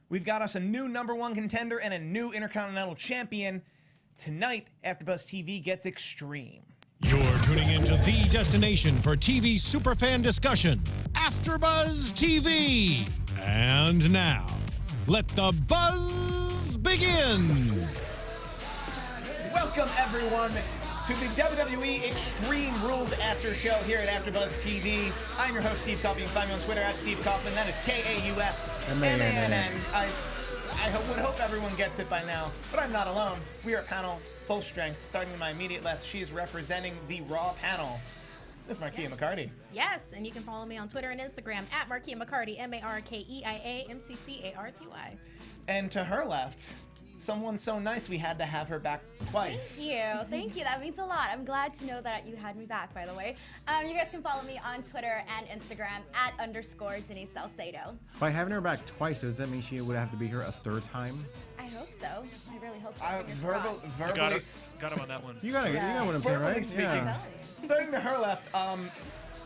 We've got us a new #1 contender and a new Intercontinental Champion. Tonight, AfterBuzz TV gets extreme. You're tuning into the destination for TV superfan discussion, AfterBuzz TV. And now, let the buzz begin. Welcome, everyone, to the WWE Extreme Rules After Show here at AfterBuzz TV. I'm your host, Steve Kaufmann. You can find me on Twitter at Steve Kaufmann. That is K-A-U-F-M-A-N-N. I would hope everyone gets it by now, but I'm not alone. We are a panel full strength. Starting to my immediate left, she is representing the Raw panel. This is Markia McCarty. Yes, and you can follow me on Twitter and Instagram at Markia McCarty, M-A-R-K-E-I-A-M-C-C-A-R-T-Y. And to her left, someone so nice we had to have her back twice. Thank you. That means a lot. I'm glad to know that you had me back, by the way. You guys can follow me on Twitter and Instagram at _ Denise Salcedo. By having her back twice, does that mean she would have to be here a third time? I hope so. I really hope so. Verbally, got him on that one. You got what I'm saying, verbally right? speaking. Starting to her left,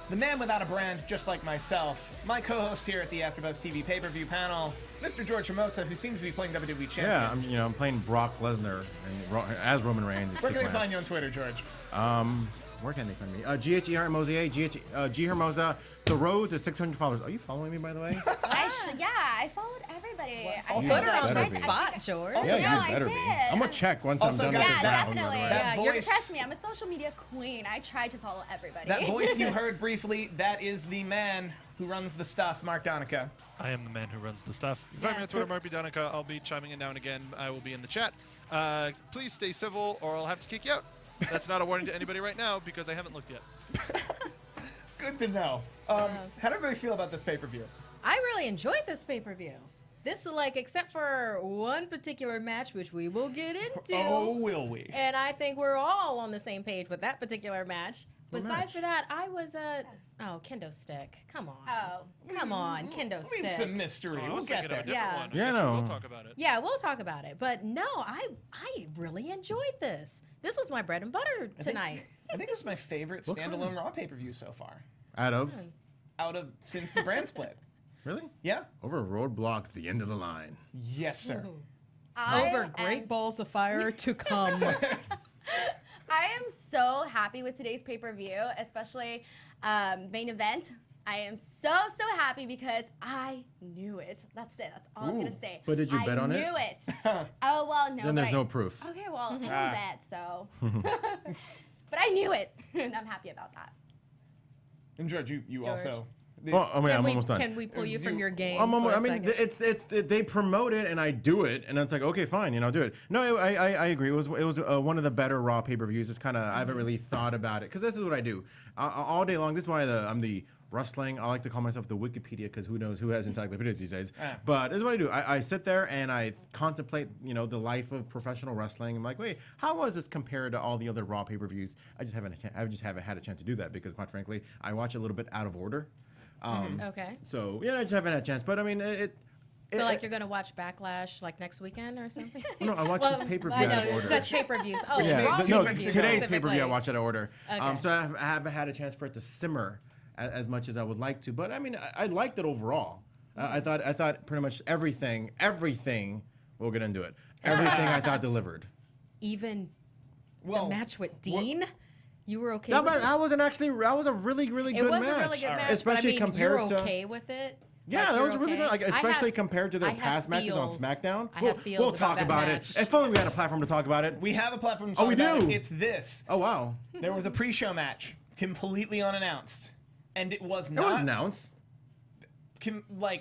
the man without a brand, just like myself, my co-host here at the AfterBuzz TV pay-per-view panel, Mr. George Hermoza, who seems to be playing WWE champions. Yeah, I'm playing Brock Lesnar as Roman Reigns. Where can they find you on Twitter, George? Where can they find me? G Hermoza, G Hermoza. The road to 600 followers. Are you following me, by the way? I followed everybody. Also, I put her on the better be. spot, George. Also, Yeah, you I better be. did. I'm gonna check once Also, I'm done with guys, this Yeah, down, by the definitely. way. That voice- Trust me, I'm a social media queen. I try to follow everybody. That voice you heard briefly, that is the man who runs the stuff, Mark Donica. I am the man who runs the stuff. You can find me on Yes. Twitter, Mark B. Donica. I'll be chiming in now and again. I will be in the chat. Please stay civil or I'll have to kick you out. That's not a warning to anybody right now because I haven't looked yet. Good to know. How do everybody feel about this pay-per-view? I really enjoyed this pay-per-view. This is except for one particular match, which we will get into. Oh, will we? And I think we're all on the same page with that particular match. Besides for that, I was kendo stick. Come on. Oh. Come on, kendo Leave stick. some mystery. I We'll was get thinking of there. a different Yeah. one. I Yeah, guess no. we'll talk about it. Yeah, we'll talk about it. But no, I really enjoyed this. This was my bread and butter tonight. I think this is my favorite standalone Raw pay-per-view so far. Out of? Since the brand split. Really? Yeah. Over Roadblock, the end of the line. Yes, sir. Over great balls of fire to come. I am so happy with today's pay-per-view, especially main event. I am so happy because I knew it. That's it. That's all I'm going to say. But did you bet on it? I knew it. Oh, well, no. Then there's but no proof. Okay, well, I don't bet, so. But I knew it, and I'm happy about that. And George, you also. Oh, I'm almost done. Can we pull you from your game? I mean, they promote it and I do it, and it's like, okay, fine, do it. No, I agree. It was one of the better Raw pay-per-views. It's kind of I haven't really thought about it because this is what I do all day long. This is why I'm the wrestling. I like to call myself the Wikipedia because who knows who has encyclopedias these days. But this is what I do. I sit there and I contemplate, the life of professional wrestling. I'm like, wait, how was this compared to all the other Raw pay-per-views? I just haven't had a chance to do that because, quite frankly, I watch a little bit out of order. Okay. So I just haven't had a chance. But I mean, So you're gonna watch Backlash next weekend or something? No, I watch this pay-per-view I out of know, order. just pay-per-views. Oh, Yeah, Raw no, pay-per-views today's specifically. pay-per-view I watch out of order. Okay. So I haven't had a chance for it to simmer as much as I would like to. But I mean, I liked it overall. I thought pretty much everything. We'll get into it. Everything I thought delivered. Even the match with Dean. You were okay That with it? was a really good match. It was a really good match, especially but I mean, compared you're to. okay with it? Yeah, Like, that was you're really okay? good. Especially compared to their I have past matches on feels. SmackDown. I have feels We'll about talk that about match. it. If only we had a platform to talk about it. We have a platform to Oh, talk we about do? it. It's this. Oh wow. There was a pre-show match, completely unannounced. And it was It not... was announced.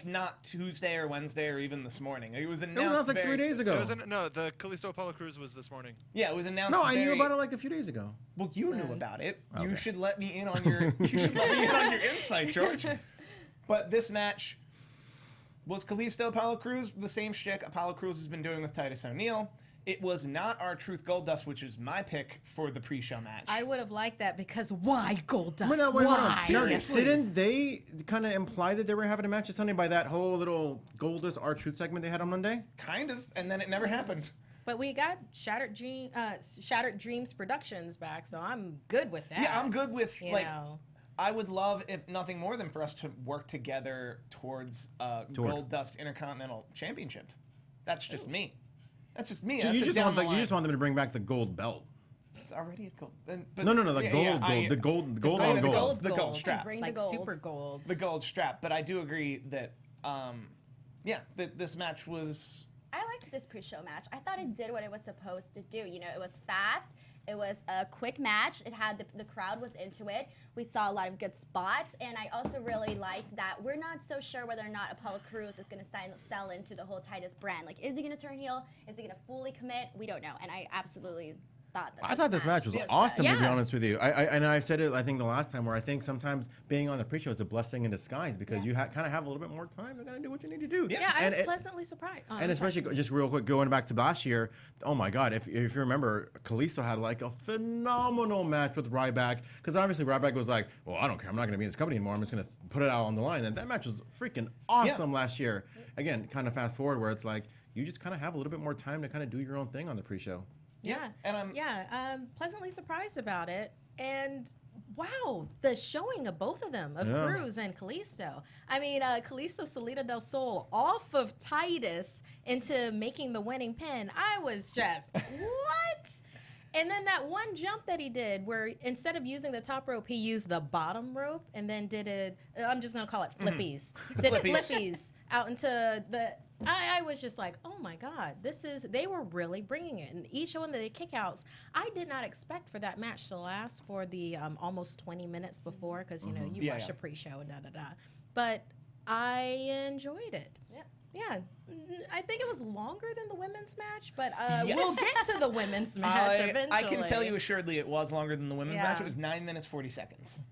Not Tuesday or Wednesday or even this morning. It was It announced, was announced like 3 days ago. No, the Kalisto Apollo Crews was this morning. Yeah, it was announced. No, I knew about it like a few days ago. Well, you knew about it. You Okay. should let me in on your. Insight, George. But this match was Kalisto Apollo Crews, the same shtick Apollo Crews has been doing with Titus O'Neil. It was not R-Truth Goldust, which is my pick for the pre-show match. I would have liked that because why Goldust? Wait, hold on. Why? Seriously. Didn't they kind of imply that they were having a match on Sunday by that whole little Goldust R-Truth segment they had on Monday? Kind of, and then it never happened. But we got Shattered Dreams Productions back, so I'm good with that. Yeah, I'm good with You know. I would love, if nothing more than for us to work together towards Gold Dust Intercontinental Championship. That's just me. That's just me. So That's you just want them to bring back the gold belt. It's already a gold. No, the gold strap. Bring Like the gold. super gold. The gold strap. But I do agree that, this match was. I liked this pre-show match. I thought it did what it was supposed to do. You know, it was fast. It was a quick match. It had the crowd was into it. We saw a lot of good spots, and I also really liked that we're not so sure whether or not Apollo Crews is going to sell into the whole Titus brand. Like, is he going to turn heel? Is he going to fully commit? We don't know, and I absolutely thought that. I thought this match was awesome, to be Yeah. honest with you. I said it, I think, the last time, where I think sometimes being on the pre-show is a blessing in disguise, because you kind of have a little bit more time to kind of do what you need to do. Yeah, I was pleasantly surprised. Oh, And especially, just real quick, going back to last year, oh my God, if you remember, Kalisto had like a phenomenal match with Ryback, because obviously Ryback was like, well, I don't care, I'm not going to be in this company anymore, I'm just going to put it out on the line. And that match was freaking awesome last year. Again, kind of fast forward, where it's like, you just kind of have a little bit more time to kind of do your own thing on the pre-show. Yeah, And I'm pleasantly surprised about it. And wow, the showing of both of them, of Yeah. Cruz and Kalisto. I mean, Kalisto Salida del Sol off of Titus into making the winning pin. I was just, what? And then that one jump that he did, where instead of using the top rope, he used the bottom rope and then did it. I'm just gonna call it flippies. Did flippies out into the. I was just like, oh my God, they were really bringing it. And each one of the kickouts, I did not expect for that match to last for the almost 20 minutes before, because you know you watch a pre-show and da. But I enjoyed it. Yeah, I think it was longer than the women's match, but we'll get to the women's match eventually. I can tell you assuredly it was longer than the women's match. Yeah. It was 9 minutes 40 seconds.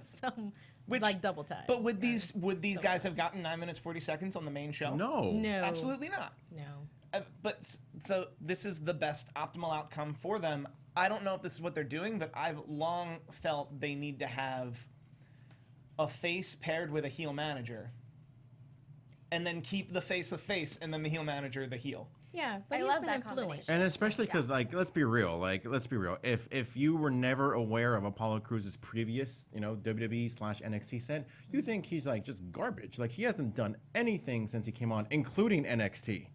So, like double time. But would these guys have gotten 9 minutes 40 seconds on the main show? No. Absolutely not. No. So this is the best optimal outcome for them. I don't know if this is what they're doing, but I've long felt they need to have a face paired with a heel manager, and then keep the face and then the heel manager the heel. Yeah, but I he's love been that influential. combination. And especially because, let's be real. If you were never aware of Apollo Crews' previous, WWE/NXT set, you think he's like just garbage. Like, he hasn't done anything since he came on, including NXT.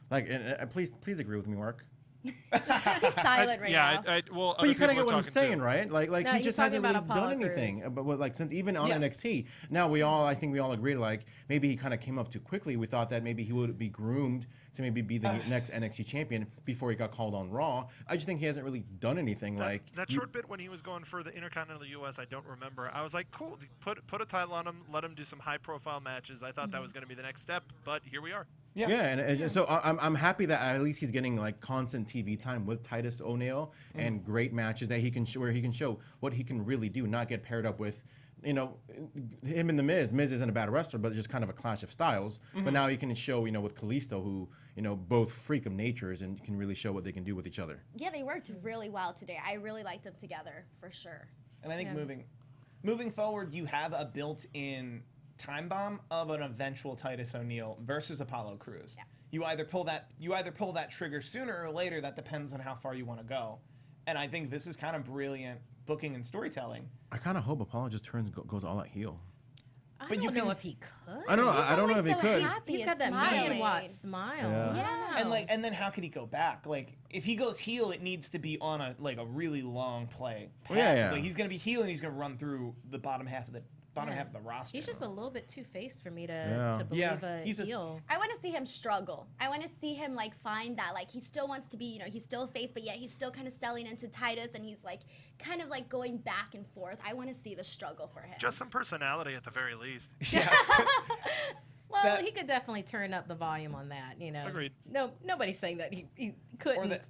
Like, and please agree with me, Mark. He's silent right now. Well, But you kind of get what I'm saying, right? Like No, he he's just talking hasn't really about Apollo done anything. Crews. But since even on Yeah. NXT, now I think we all agreed, like, maybe he kind of came up too quickly. We thought that maybe he would be groomed to maybe be the next NXT champion before he got called on Raw. I just think he hasn't really done anything. That short bit when he was going for the Intercontinental US, I don't remember. I was like, cool, put a title on him, let him do some high-profile matches. I thought that was going to be the next step, but here we are. Yeah, and so I'm happy that at least he's getting like constant TV time with Titus O'Neil and great matches that he can where he can show what he can really do, not get paired up with, him and the Miz. Miz isn't a bad wrestler, but just kind of a clash of styles. But now he can show, with Kalisto, who, both freak of natures and can really show what they can do with each other. Yeah, they worked really well today. I really liked them together, for sure. And I think moving forward, you have a built-in time bomb of an eventual Titus O'Neil versus Apollo Crews. Yeah. You either pull that trigger sooner or later. That depends on how far you want to go. And I think this is kind of brilliant booking and storytelling. I kind of hope Apollo just goes all out heel. I But you don't know can- if he could. I don't know if he could. He's got that million watt smile. Yeah. I don't know. And then how could he go back? Like, if he goes heel, it needs to be on a really long play. Yeah. Like, he's gonna be heel and he's gonna run through the bottom half of the roster. He's just a little bit two-faced for me to Yeah. believe Yeah, a he's heel. I want to see him struggle. I want to see him find that he still wants to be, he's still a face, but yet he's still kind of selling into Titus, and he's kind of going back and forth. I want to see the struggle for him. Just some personality at the very least. Yes. Well, he could definitely turn up the volume on that, Agreed. No, nobody's saying that he couldn't.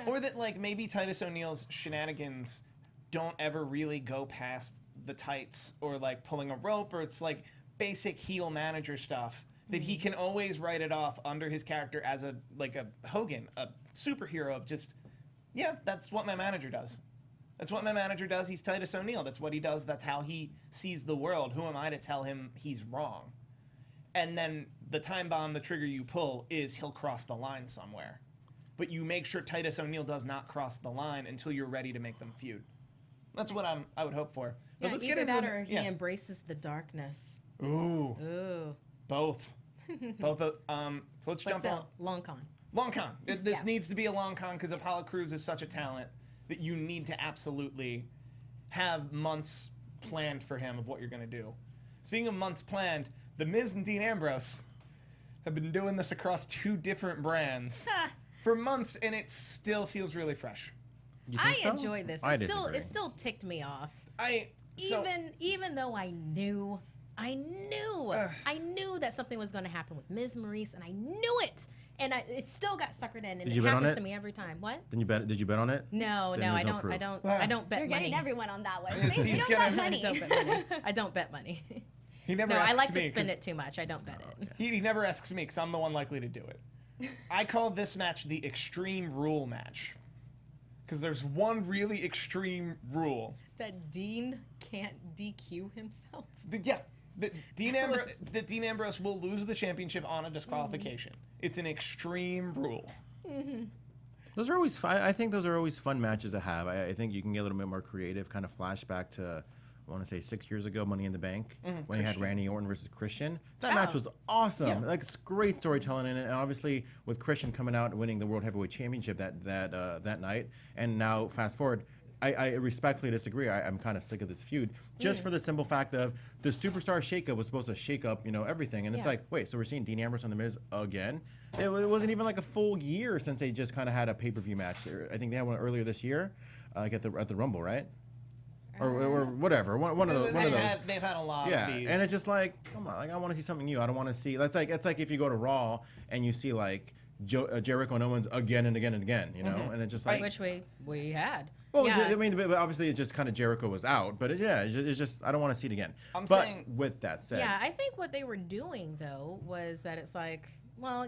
Or that maybe Titus O'Neil's shenanigans don't ever really go past the tights or pulling a rope, or it's basic heel manager stuff that he can always write it off under his character as a Hogan, a superhero of just, that's what my manager does. That's what my manager does. He's Titus O'Neil. That's what he does. That's how he sees the world. Who am I to tell him he's wrong? And then the time bomb, the trigger you pull is he'll cross the line somewhere. But you make sure Titus O'Neil does not cross the line until you're ready to make them feud. That's what I would hope for. But Yeah, let's either get into that or he yeah. embraces the darkness. Ooh, Ooh. both. Both. So let's But jump still, on. long con. Long con. This needs to be a long con because Apollo Crews is such a talent that you need to absolutely have months planned for him of what you're going to do. Speaking of months planned, The Miz and Dean Ambrose have been doing this across 2 different brands for months, and it still feels really fresh. You I think so? enjoy this. I It still ticked me off. So, Even though I knew that something was going to happen with Ms. Maurice, and I knew it, and it still got suckered in, and Did it you bet on happens it? to me every time. What? Did you bet on it? No, Then no, there's I no proof. I don't bet You're money. getting everyone on that one. He's You don't gonna- bet money. I don't bet money. I don't bet money. he never No, asks I like me to spend 'cause it too much. I don't bet it. He never asks me because I'm the one likely to do it. I call this match the Extreme Rule match because there's one really extreme rule. That Dean can't DQ himself. That Dean Ambrose will lose the championship on a disqualification. It's an extreme rule. Those are always fun. I think those are always fun matches to have. I think you can get a little bit more creative, kind of flashback to, I want to say 6 years ago, Money in the Bank, when you had Randy Orton versus Christian. That match was awesome. Yeah. Like, it's great storytelling in it. And obviously, with Christian coming out and winning the World Heavyweight Championship that night, and now fast forward, I respectfully disagree. I'm kind of sick of this feud, just for the simple fact of the superstar shakeup was supposed to shake up, everything, and it's Yeah. like, wait, so we're seeing Dean Ambrose on The Miz again? It wasn't even like a full year since they just kind of had a pay-per-view match. I think they had one earlier this year, at the Rumble, right? Or whatever, one of those. They've had a lot Yeah, of these. and it's just like, come on, like I want to see something new. I don't want to see. It's like if you go to Raw and you see like Jericho and Owens again and again and again, and it's just like. Which we had. Well, Yeah. I mean, but obviously it's just kind of Jericho was out, but it's just I don't want to see it again. I'm but saying- with that said, Yeah, I think what they were doing though was that it's like, well,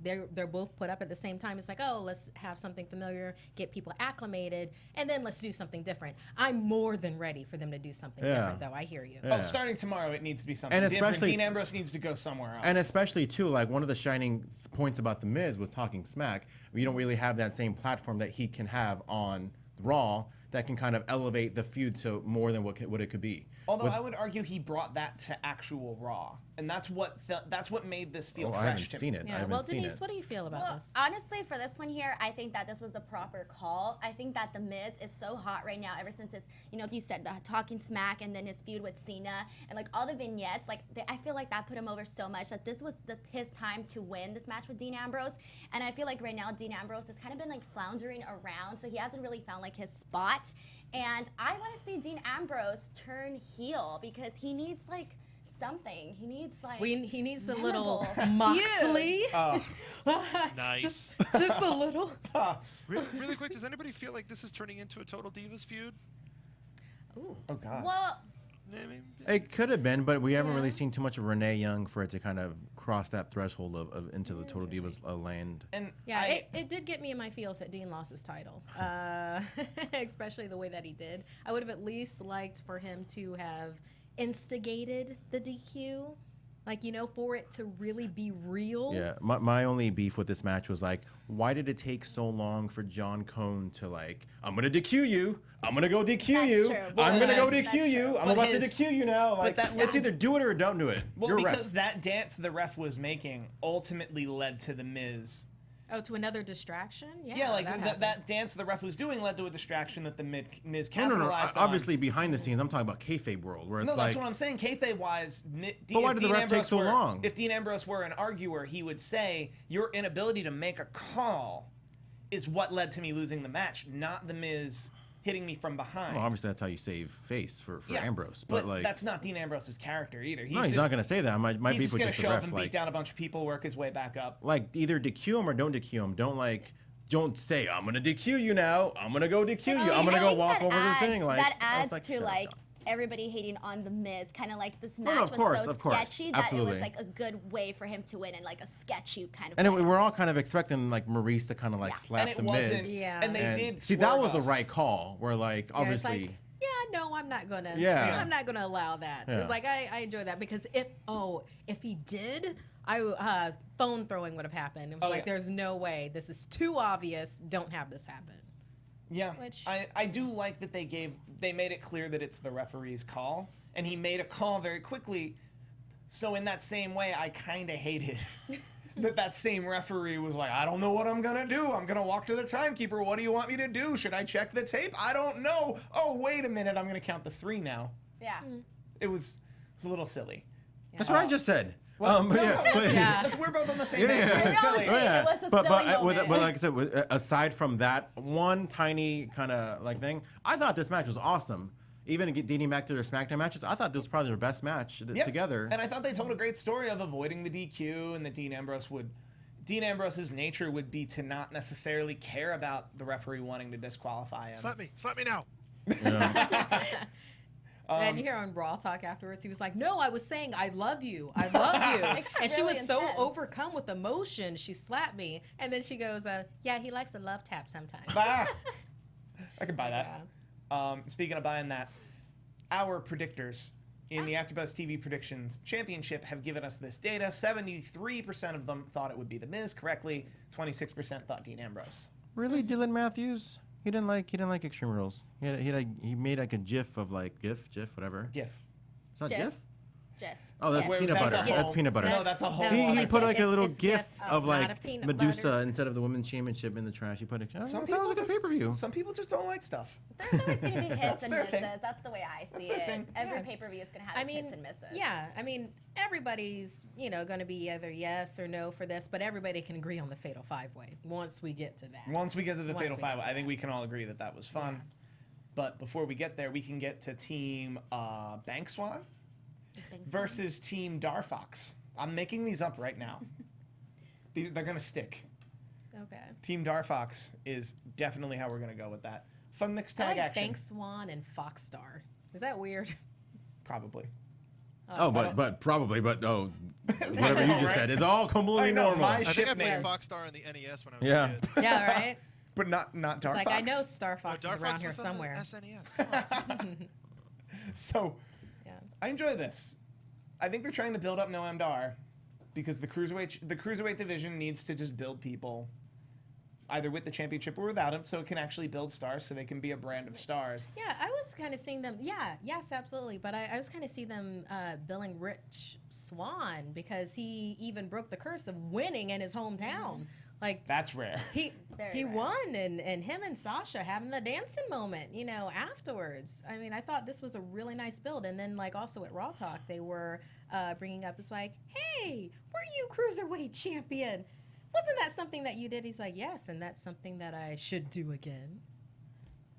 they're both put up at the same time. It's like, oh, let's have something familiar, get people acclimated, and then let's do something different. I'm more than ready for them to do something different, though. I hear you. Yeah. Oh, starting tomorrow, it needs to be something And different. especially- Dean Ambrose needs to go somewhere else. and especially too, like one of the shining points about The Miz was talking smack. You don't really have that same platform that he can have on Raw that can kind of elevate the feud to more than what it could be. Although I would argue he brought that to actual Raw, and that's what made this feel I fresh haven't to seen me. it. I Yeah. haven't Well, seen Denise, it. what do you feel about Well, this? honestly, for this one here, I think that this was a proper call. I think that The Miz is so hot right now ever since his, you said the talking smack and then his feud with Cena and like all the vignettes. Like I feel like that put him over so much that this was his time to win this match with Dean Ambrose. And I feel like right now Dean Ambrose has kind of been like floundering around, so he hasn't really found like his spot. And I want to see Dean Ambrose turn heel because he needs like something. He needs like He needs a little memorable Moxley. Nice. Just a little. Really quick, does anybody feel like this is turning into a Total Divas feud? Ooh. Oh God. Well, I mean, It could have been, but we haven't really seen too much of Renee Young for it to kind of cross that threshold of into the Total Divas land. And Yeah, it did get me in my feels that Dean lost his title, especially the way that he did. I would have at least liked for him to have instigated the DQ, like, for it to really be real. Yeah, my only beef with this match was like, why did it take so long for John Cone to like, I'm gonna DQ you, I'm gonna go DQ That's you, true. I'm gonna go That's DQ true. you, I'm But about his- to DQ you now. Like, that it's led- either do it or don't do it. well, You're a because ref. that dance the ref was making ultimately led to the Miz. Oh, to another distraction? Yeah, Yeah, like happened. that dance the ref was doing led to a distraction that the Miz No, capitalized on. obviously behind the scenes, I'm talking about kayfabe world, where it's No, like, that's what I'm saying. Kayfabe wise, But why did the ref take so long? If Dean Ambrose were an arguer, he would say your inability to make a call is what led to me losing the match, not the Miz hitting me from behind. well, obviously that's how you save face for Yeah, Ambrose, but like, that's not Dean Ambrose's character either. no, he's not gonna say that. My He's beef just with gonna just the show up ref, and like, beat down a bunch of people, work his way back up. like either DQ him or don't DQ him. Don't say I'm gonna DQ you now. I'm gonna go DQ you. I'm gonna go walk over the thing. Like that I was adds to shut like up. everybody hating on the Miz. Kind of like this no, match of course, was so of course. sketchy that it Absolutely. was like a good way for him to win in like a sketchy kind of And way. we're all kind of expecting like Maurice to kind of like Yeah. slap And it the wasn't. Miz. Yeah. And they And did. see, that was swerve the us. right call. Where like Yeah, it's obviously. like, no, I'm not gonna. Yeah. I'm not gonna allow that. Yeah. It's like I enjoy that because if he did, phone throwing would have happened. It was Oh, like, yeah. there's no way. This is too obvious. Don't have this happen. Yeah, Which- I do like that they made it clear that it's the referee's call, and he made a call very quickly. So in that same way, I kind of hated that same referee was like, I don't know what I'm gonna do. I'm gonna walk to the timekeeper. What do you want me to do? Should I check the tape? I don't know. Oh, wait a minute. I'm gonna count the 3 now. Yeah. It was a little silly. That's what I just said. Well, But Yeah. we're both on the same page. Yeah. It was silly. Oh, yeah. It was a silly moment. But like I said, aside from that one tiny kind of like thing, I thought this match was awesome. Even dating back to their SmackDown matches, I thought this was probably their best match Yep. together. And I thought they told a great story of avoiding the DQ, and that Dean Ambrose's nature would be to not necessarily care about the referee wanting to disqualify him. Slap me now. And you hear on Raw Talk afterwards, he was like, "No, I was saying I love you, I love you," and she really was so intense. overcome with emotion, she slapped me, and then she goes, "Yeah, he likes a love tap sometimes." Ah, I could buy that. Yeah. Speaking of buying that, our predictors in the AfterBuzz TV Predictions Championship have given us this data. 73% of them thought it would be The Miz correctly. 26% thought Dean Ambrose. Really, Dylan Matthews? He didn't like Extreme Rules. He made like a GIF of like GIF, whatever. GIF. It's not GIF? GIF? Jeff. Oh, that's Yeah. peanut That's butter. a whole- That's peanut butter. No, that's a whole. He like put it- like a it's- little it's GIF GIF. of It's not like a peanut Medusa butter. instead of the women's championship in the trash. He put it. I Some thought it was like a just- pay-per-view. Some people just don't like stuff. There's always going to be hits That's and their misses. thing. That's the way I see their it. thing. Every Yeah. pay-per-view is going to have I its mean, hits and misses. yeah, I mean, everybody's, going to be either yes or no for this, but everybody can agree on the Fatal 5-Way once we get to that. Once we get to the Once Fatal we get 5, to I think that. we can all agree that that was fun. Yeah. But before we get there, we can get to Team Bank Swan versus Team Darfox. I'm making these up right now. They're going to stick. Okay. Team Darfox is definitely how we're going to go with that. Fun mixed I tag like action. Bank Swan and Fox Star. Is that weird? Probably. But whatever you just said is all completely I know, normal. my I think ship I played names. Foxstar on the NES when I was Yeah. a kid. Yeah, right? But not Darfox. It's like, I know Star Fox Dark is around Fox here was on the somewhere. SNES. Come on. So, Yeah. I enjoy this. I think they're trying to build up Noam Dar because the cruiserweight division needs to just build people either with the championship or without him, so it can actually build stars, so they can be a brand of stars. Yeah, I was kind of seeing them. Yeah, yes, absolutely. But I was kind of seeing them billing Rich Swann because he even broke the curse of winning in his hometown. Like That's rare. he Very rare. won, and him and Sasha having the dancing moment, afterwards. I mean, I thought this was a really nice build. And then like also at Raw Talk, they were bringing up, it's like, hey, were you cruiserweight champion? Wasn't that something that you did? He's like, yes, and that's something that I should do again.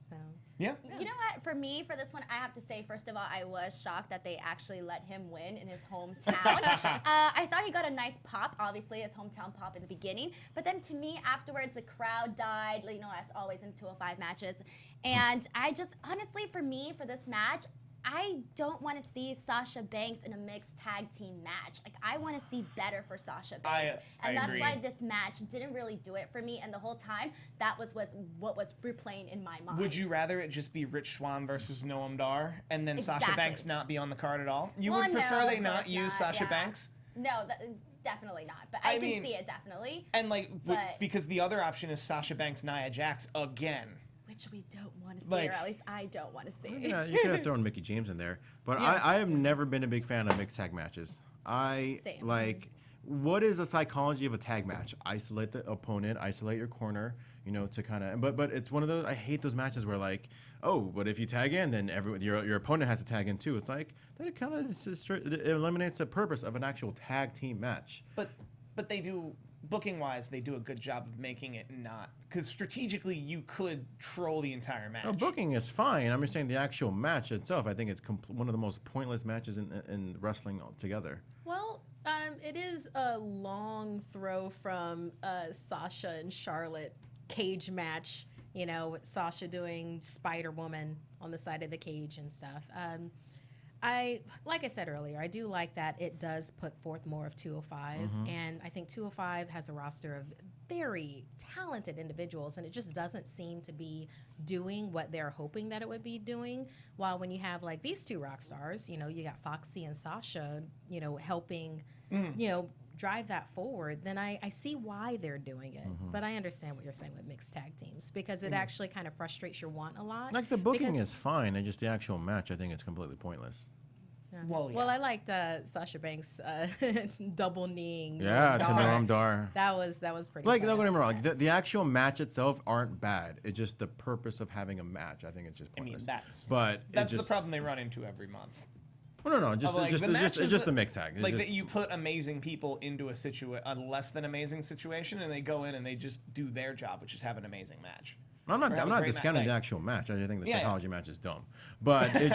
So Yeah. You know what? For me, for this one, I have to say, first of all, I was shocked that they actually let him win in his hometown. I thought he got a nice pop, obviously, his hometown pop in the beginning. But then to me, afterwards, the crowd died. That's always in 205 matches. And I just, honestly, for me, for this match, I don't want to see Sasha Banks in a mixed tag team match. Like, I want to see better for Sasha Banks. I That's agree. why this match didn't really do it for me. And the whole time, that was what was replaying in my mind. Would you rather it just be Rich Swann versus Noam Dar and then Sasha Exactly. Banks not be on the card at all? You Well, would prefer no, they of not course use not, Sasha yeah. Banks? No, definitely not. But I I mean- can see it definitely, And But- because the other option is Sasha Banks, Nia Jax again. which we don't want to see, Like- or at least I don't want to see. Yeah, you could have thrown Mickey James in there, but I have never been a big fan of mixed tag matches. Same. What is the psychology of a tag match? Isolate the opponent, isolate your corner, to kind of. But it's one of those. I hate those matches where like, oh, but if you tag in, then your opponent has to tag in too. It's like that kind of eliminates the purpose of an actual tag team match. But they do, booking wise, they do a good job of making it not, because strategically you could troll the entire match. No, booking is fine. I'm just saying the actual match itself. I think it's one of the most pointless matches in wrestling altogether. well, it is a long throw from Sasha and Charlotte cage match. With Sasha doing Spider Woman on the side of the cage and stuff. Like I said earlier, I do like that it does put forth more of 205, and I think 205 has a roster of very talented individuals, and it just doesn't seem to be doing what they're hoping that it would be doing. While when you have like these two rock stars, you know, you got Foxy and Sasha, you know, helping, you know, drive that forward, then I see why they're doing it. But I understand what you're saying with mixed tag teams, because it actually kind of frustrates your want a lot. Like the booking is fine, and just the actual match, I think it's completely pointless. Yeah. Well, yeah. Well, I liked Sasha Banks double kneeing. Yeah, to Noam Dar. That was pretty. Like, fun. don't get me wrong, the actual match itself aren't bad. It's just the purpose of having a match. I think it's just I mean, pointless. that's the problem they run into every month. Well, no, just Like, the match it's is just a mixed tag. Like that you put amazing people into a less than amazing situation, and they go in and they just do their job, which is have an amazing match. I'm Or have a not great discounting the night. actual match. I think the Yeah, yeah. psychology match is dumb, but it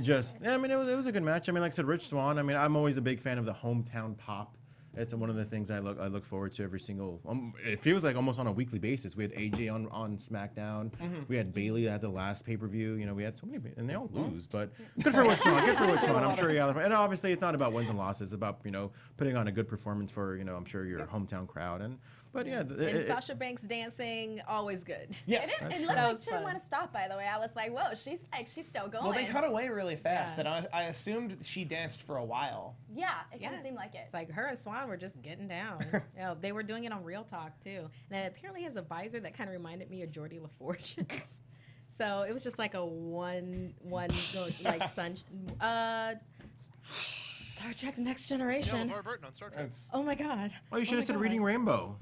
just. Yeah, I mean, it was a good match. I mean, like I said, Rich Swann. I mean, I'm always a big fan of the hometown pop. It's one of the things I look forward to every single. It feels like almost on a weekly basis. We had AJ on SmackDown. We had Bayley at the last pay-per-view. You know, we had so many, and they all lose. But good for Rich Swann. Good for Rich Swann. I'm sure you. And obviously, it's not about wins and losses. It's about, you know, putting on a good performance for, you know, I'm sure your hometown crowd. But yeah, And Sasha Banks dancing, always good. Yes. It looked That like was she didn't fun. want to stop, by the way. I was like, whoa, she's still going. Well, they cut away really fast. Yeah. That I assumed she danced for a while. Yeah, it kind of seemed like it. It's like her and Swan were just getting down. You know, they were doing it on Real Talk too, and it apparently has a visor that kind of reminded me of Geordie LaForge's. So it was just like a one like sun. Star Trek: The Next Yeah, Generation. LeVar Burton on Star Trek. Oh my God. Oh, you should have my said Reading God. Rainbow.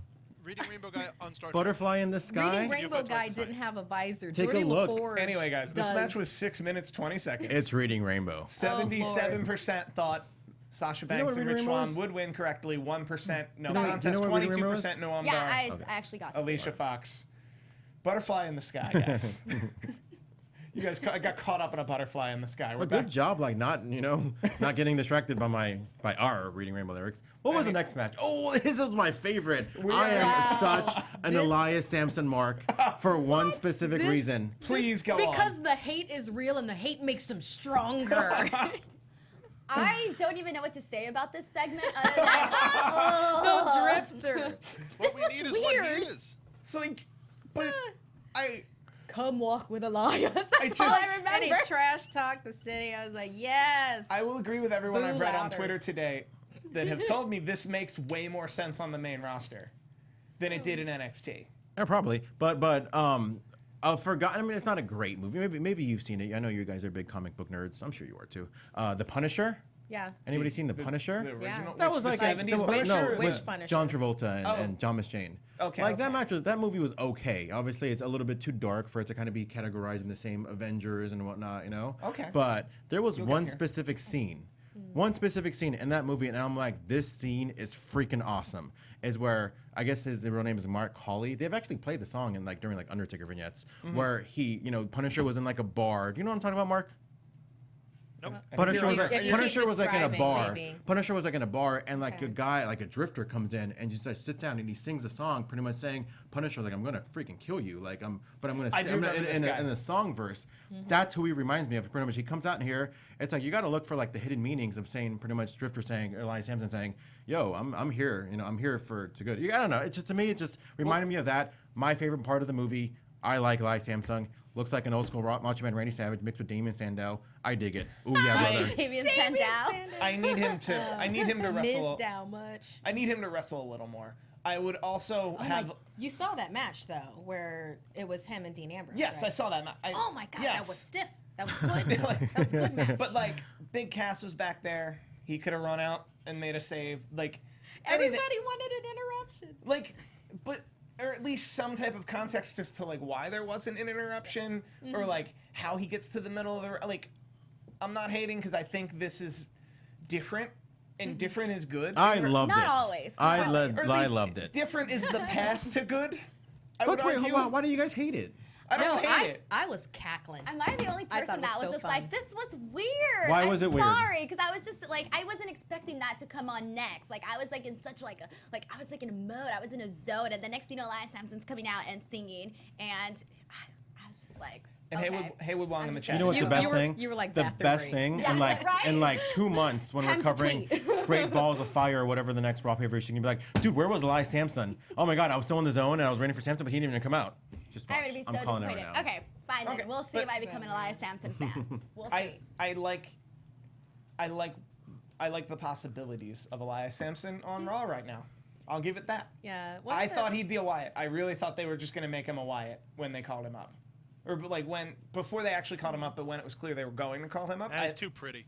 Reading Rainbow guy on Star Trek. Butterfly in the Sky. Reading You've Rainbow got twice guy as didn't high. have a visor. Take a Geordie look. LaForge Anyway, guys, this does. match was 6 minutes 20 seconds. It's Reading Rainbow. 77% thought Sasha know Banks what and Reading Rich Rainbow Swann is? would win correctly. 1% no You know- contest. you know what Reading Rainbow is? 22% Noam Yeah, Dar. I actually got to see Alicia it. Fox. Butterfly in the sky, guys. You guys got caught up in a butterfly in the sky. We're Well, back. good job, like not getting distracted by our Reading Rainbow lyrics. What was the next match? Oh, this was my favorite. I am such an Elias Samson mark for one specific reason. Please go Because on. the hate is real and the hate makes them stronger. I don't even know what to say about this segment other than The Drifter. What we was need is weird. what he is. It's like, but I Come walk with Elias. That's all I And he remember. trash talked the city. I was like, yes. will agree with everyone Boo I've read on louder. Twitter today that have told me this makes way more sense on the main roster than it did in NXT. Yeah, probably. But I've forgotten. I mean, it's not a great movie. Maybe you've seen it. I know you guys are big comic book nerds. I'm sure you are too. The Punisher. Yeah. Anybody seen The Punisher? The original, That which, was the like 70s no, Punisher? Which with Punisher? John Travolta and, Oh. and John Mustaine. Okay, Like okay. that movie was okay. Obviously, it's a little bit too dark for it to kind of be categorized in the same Avengers and whatnot, you know. Okay. But there was You'll one get here. specific scene, in that movie, and I'm like, this scene is freaking awesome. Is where I guess the real name is Mark Hawley. They've actually played the song in during Undertaker vignettes, where he, Punisher was in like a bar. Do you know what I'm talking about, Mark? Nope. Punisher was If you keep Punisher was like in a describing, bar. maybe. Punisher was like in a bar, and like Okay. a guy, like a drifter, comes in and just like sits down and he sings a song, pretty much saying, "Punisher, like I'm gonna freaking kill you, like I'm gonna." I do remember this guy. In the song verse, that's who he reminds me of. Pretty much, he comes out in here. It's like you got to look for like the hidden meanings of saying, pretty much, Drifter saying, Elias Samson saying, "Yo, I'm here. I'm here to good." I don't know. It's just to me, it just reminded me of that. My favorite part of the movie. I like Elias Samson. Looks like an old school Macho Man Randy Savage mixed with Damien Sandow. I dig it. Ooh yeah, brother. Damien Sandow. I need him to Missed wrestle. out much. I need him to wrestle a little more. I would also have. You saw that match though, where it was him and Dean Ambrose. Yes, right? I saw that. Oh my God, yes. that was stiff. That was good. That was a good match. But like, Big Cass was back there. He could have run out and made a save. Like everybody anything- wanted an interruption. Like, but or at least some type of context as to like why there wasn't an interruption or like how he gets to the middle of the like. I'm not hating because I think this is different and different is good. I loved Not it. always. I Or at least loved it. Different is the path to good. I would But wait, argue. hold on. Why do you guys hate it? I don't hate it. I was cackling. Am I the only I person thought it that was was so just fun. like, this was weird? Why was it weird? I'm sorry, because I was just like, I wasn't expecting that to come on next. Like, I was like in such like I was like in a mode. I was in a zone, and the next thing you know, Elias Samson's coming out and singing, and I was just like, And okay. Haywood Wong in the chat. You know what's You- the best you were- thing? you were like the bathroom best break. thing Yeah, in right? in like 2 months when we're Times covering tweet. Great Balls of Fire or whatever the next Raw pay-per-view, she can be like, dude, where was Elias Samson? Oh my God, I was so in the zone and I was waiting for Samson, but he didn't even come out. Just watch. I'm gonna be so I'm calling it right disappointed. now. Okay, fine Okay, then. We'll see but- if I become an Elias Samson fan. We'll see. I like the possibilities of Elias Samson on Raw right now. I'll give it that. Yeah. I thought he'd be a Wyatt. I really thought they were just going to make him a Wyatt when they called him up. Or like before they actually called him up, but when it was clear they were going to call him up. That is too pretty.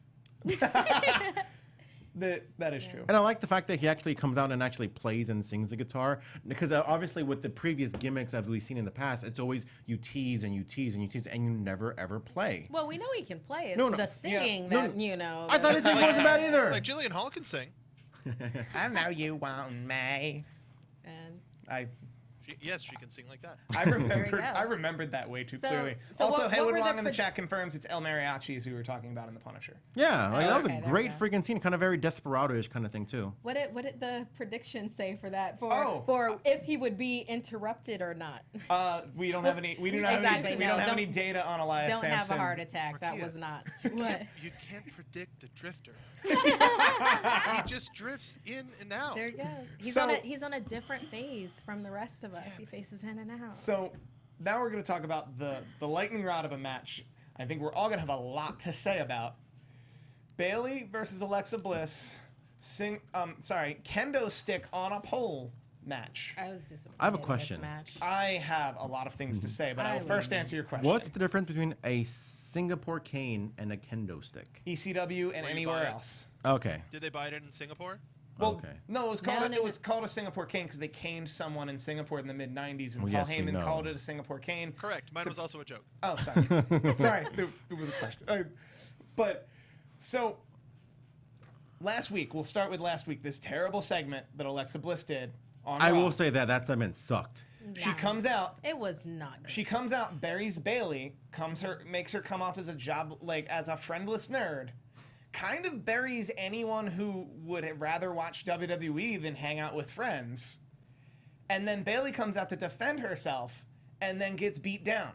That is true. And I like the fact that he actually comes out and actually plays and sings the guitar, because obviously with the previous gimmicks that we've seen in the past, it's always you tease and you tease and you tease and you never ever play. Well, we know he can play. It's No, no. the singing Yeah. that, you know. I thought his singing wasn't bad either. Like Jillian Hall can sing. I know you want me. And Yes, she can sing like that. I remembered that way too So- clearly. so Also, what Haywood were the Wong in the pred- chat confirms it's El Mariachi who we were talking about in The Punisher. Yeah, like, that was okay, a there great we go. freaking scene, kind of very Desperado-ish kind of thing too. what did the prediction say for that? Oh. For if he would be interrupted or not? We don't have any. We do not Exactly, have any, we no, don't have don't- any data on Elias Don't Samson. have a heart attack. That Markia, was not. You What? can't, you can't predict the drifter. He just drifts in and out. There he goes. He's So- he's on a different phase from the rest of us. He faces in and out. So now we're going to talk about the lightning rod of a match. I think we're all going to have a lot to say about Bayley versus Alexa Bliss. Kendo stick on a pole match. I was disappointed. I have a in this question. match. I have a lot of things to say, but I I will first was- answer your question. What's the difference between a Singapore cane and a kendo stick? ECW and you anywhere buy it. else? Okay. Did they buy it in Singapore? Well, Okay. no, it was called No, it was called a Singapore cane because they caned someone in Singapore in the mid '90s, and Well, Paul yes, we Heyman know. called it a Singapore cane. Correct. Mine was also a joke. Oh, sorry. Sorry, there was a question. But so last week, we'll start with last week. This terrible segment that Alexa Bliss did on I Raw. will say that segment sucked. She comes out. It was not good. She comes out, buries Bayley, makes her come off as as a friendless nerd. Kind of buries anyone who would rather watch WWE than hang out with friends. And then Bayley comes out to defend herself and then gets beat down.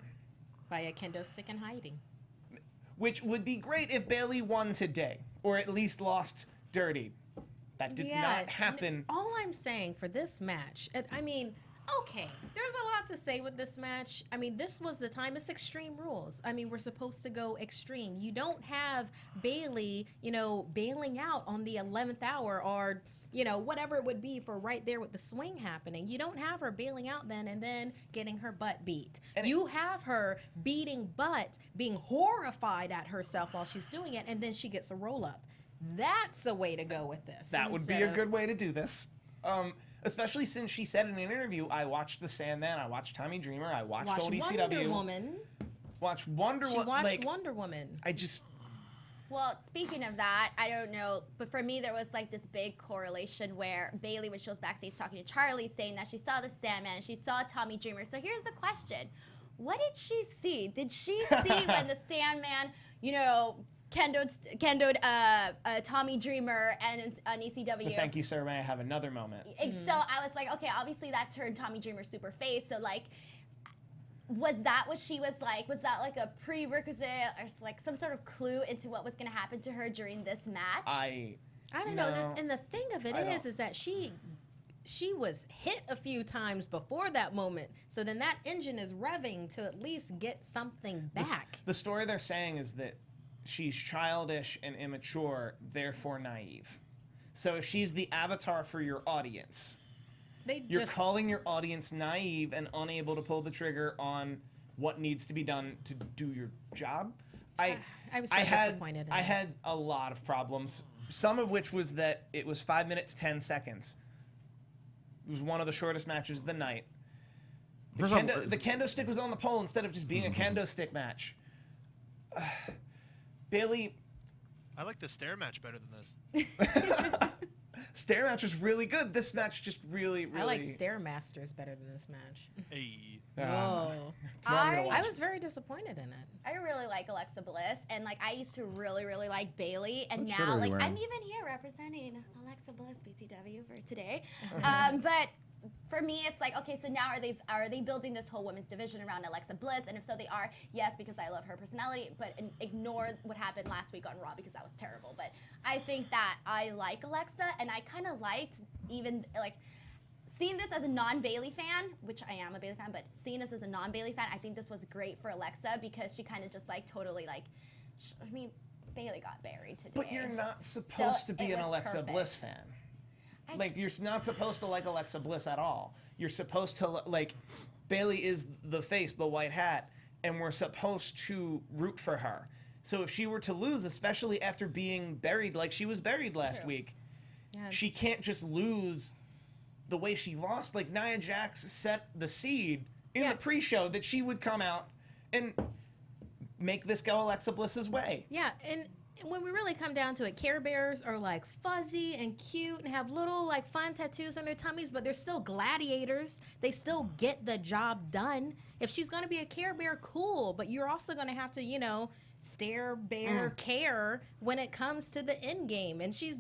By a kendo stick in hiding. Which would be great if Bayley won today, or at least lost dirty. That did not happen. All I'm saying for this match, I mean, okay, there's a lot to say with this match. I mean, this was the time. It's Extreme Rules. I mean, we're supposed to go extreme. You don't have Bayley, bailing out on the 11th hour or, whatever it would be for right there with the swing happening. You don't have her bailing out then and then getting her butt beat. And you have her beating butt, being horrified at herself while she's doing it, and then she gets a roll up. That's a way to go with this. That would be instead a of- good way to do this. Especially since she said in an interview, I watched The Sandman, I watched Tommy Dreamer, I watched Watch old Wonder ECW. Woman. Watch Wonder She Woman. watched Wonder Woman. I just... Well, speaking of that, I don't know, but for me there was like this big correlation where Bayley, when she was backstage talking to Charlie, saying that she saw the Sandman and she saw Tommy Dreamer. So here's the question: what did she see? Did she see when the Sandman, kendoed Tommy Dreamer and an ECW? Thank you, sir. May I have another moment? And so I was like, okay, obviously that turned Tommy Dreamer super face. So like, was that what she was like? Was that like a prerequisite or like some sort of clue into what was going to happen to her during this match? I don't know. No. And the thing of it I is that she was hit a few times before that moment. So then that engine is revving to at least get something back. The story they're saying is that she's childish and immature, therefore naive. So if she's the avatar for your audience, you're calling your audience naive and unable to pull the trigger on what needs to be done to do your job. I was so disappointed in I had this. a lot of problems, some of which was that it was 5 minutes, 10 seconds. It was one of the shortest matches of the night. The kendo stick was on the pole instead of just being a kendo stick match. Bayley... I like the stair match better than this. Stair match was really good. This match just really, really... I like Stairmasters better than this match. Hey. Whoa. Tomorrow I'm gonna watch I was very disappointed in it. I really like Alexa Bliss, and like I used to really, really like Bayley, and What shirt now are you like wearing? I'm even here representing Alexa Bliss BTW for today. But for me, it's like, okay, so now are they building this whole women's division around Alexa Bliss? And if so, they are. Yes, because I love her personality, but ignore what happened last week on Raw because that was terrible. But I think that I like Alexa, and I kind of liked even like seeing this as a non-Bayley fan, which I am a Bayley fan, but seeing this as a non-Bayley fan, I think this was great for Alexa because she kind of just like totally like, I mean, Bayley got buried today. But you're not supposed to be an Alexa perfect. Bliss fan. Like, you're not supposed to like Alexa Bliss at all. You're supposed to, like, Bayley is the face, the white hat, and we're supposed to root for her. So if she were to lose, especially after being buried like she was buried last week, she can't just lose the way she lost. Like, Nia Jax set the seed in the pre-show that she would come out and make this go Alexa Bliss's way. Yeah, and when we really come down to it, Care Bears are like fuzzy and cute and have little like fun tattoos on their tummies, but they're still gladiators. They still get the job done. If she's going to be a Care Bear, cool, but you're also going to have to, you know, stare, bear, care when it comes to the end game, and she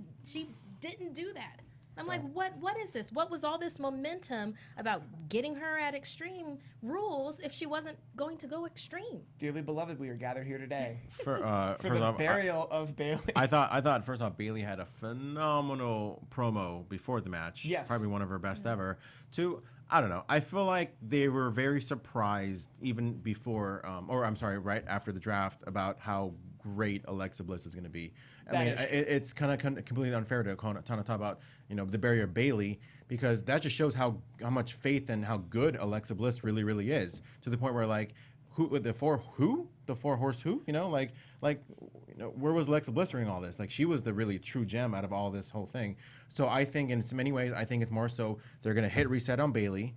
didn't do that. I'm like, what is this? What was all this momentum about getting her at Extreme Rules if she wasn't going to go extreme? Dearly beloved, we are gathered here today For for the burial of Bayley. I thought first off, Bayley had a phenomenal promo before the match. Yes. Probably one of her best ever. Two, I don't know. I feel like they were very surprised even before, or I'm sorry, right after the draft about how great Alexa Bliss is going to be. I mean, it's kind of completely unfair to talk about, you know, the barrier of Bayley, because that just shows how much faith and how good Alexa Bliss really, really is, to the point where, like, the four horse who, you know, like you know, where was Alexa Bliss during all this? Like, she was the really true gem out of all this whole thing. So I think in many ways, I think it's more so they're going to hit reset on Bayley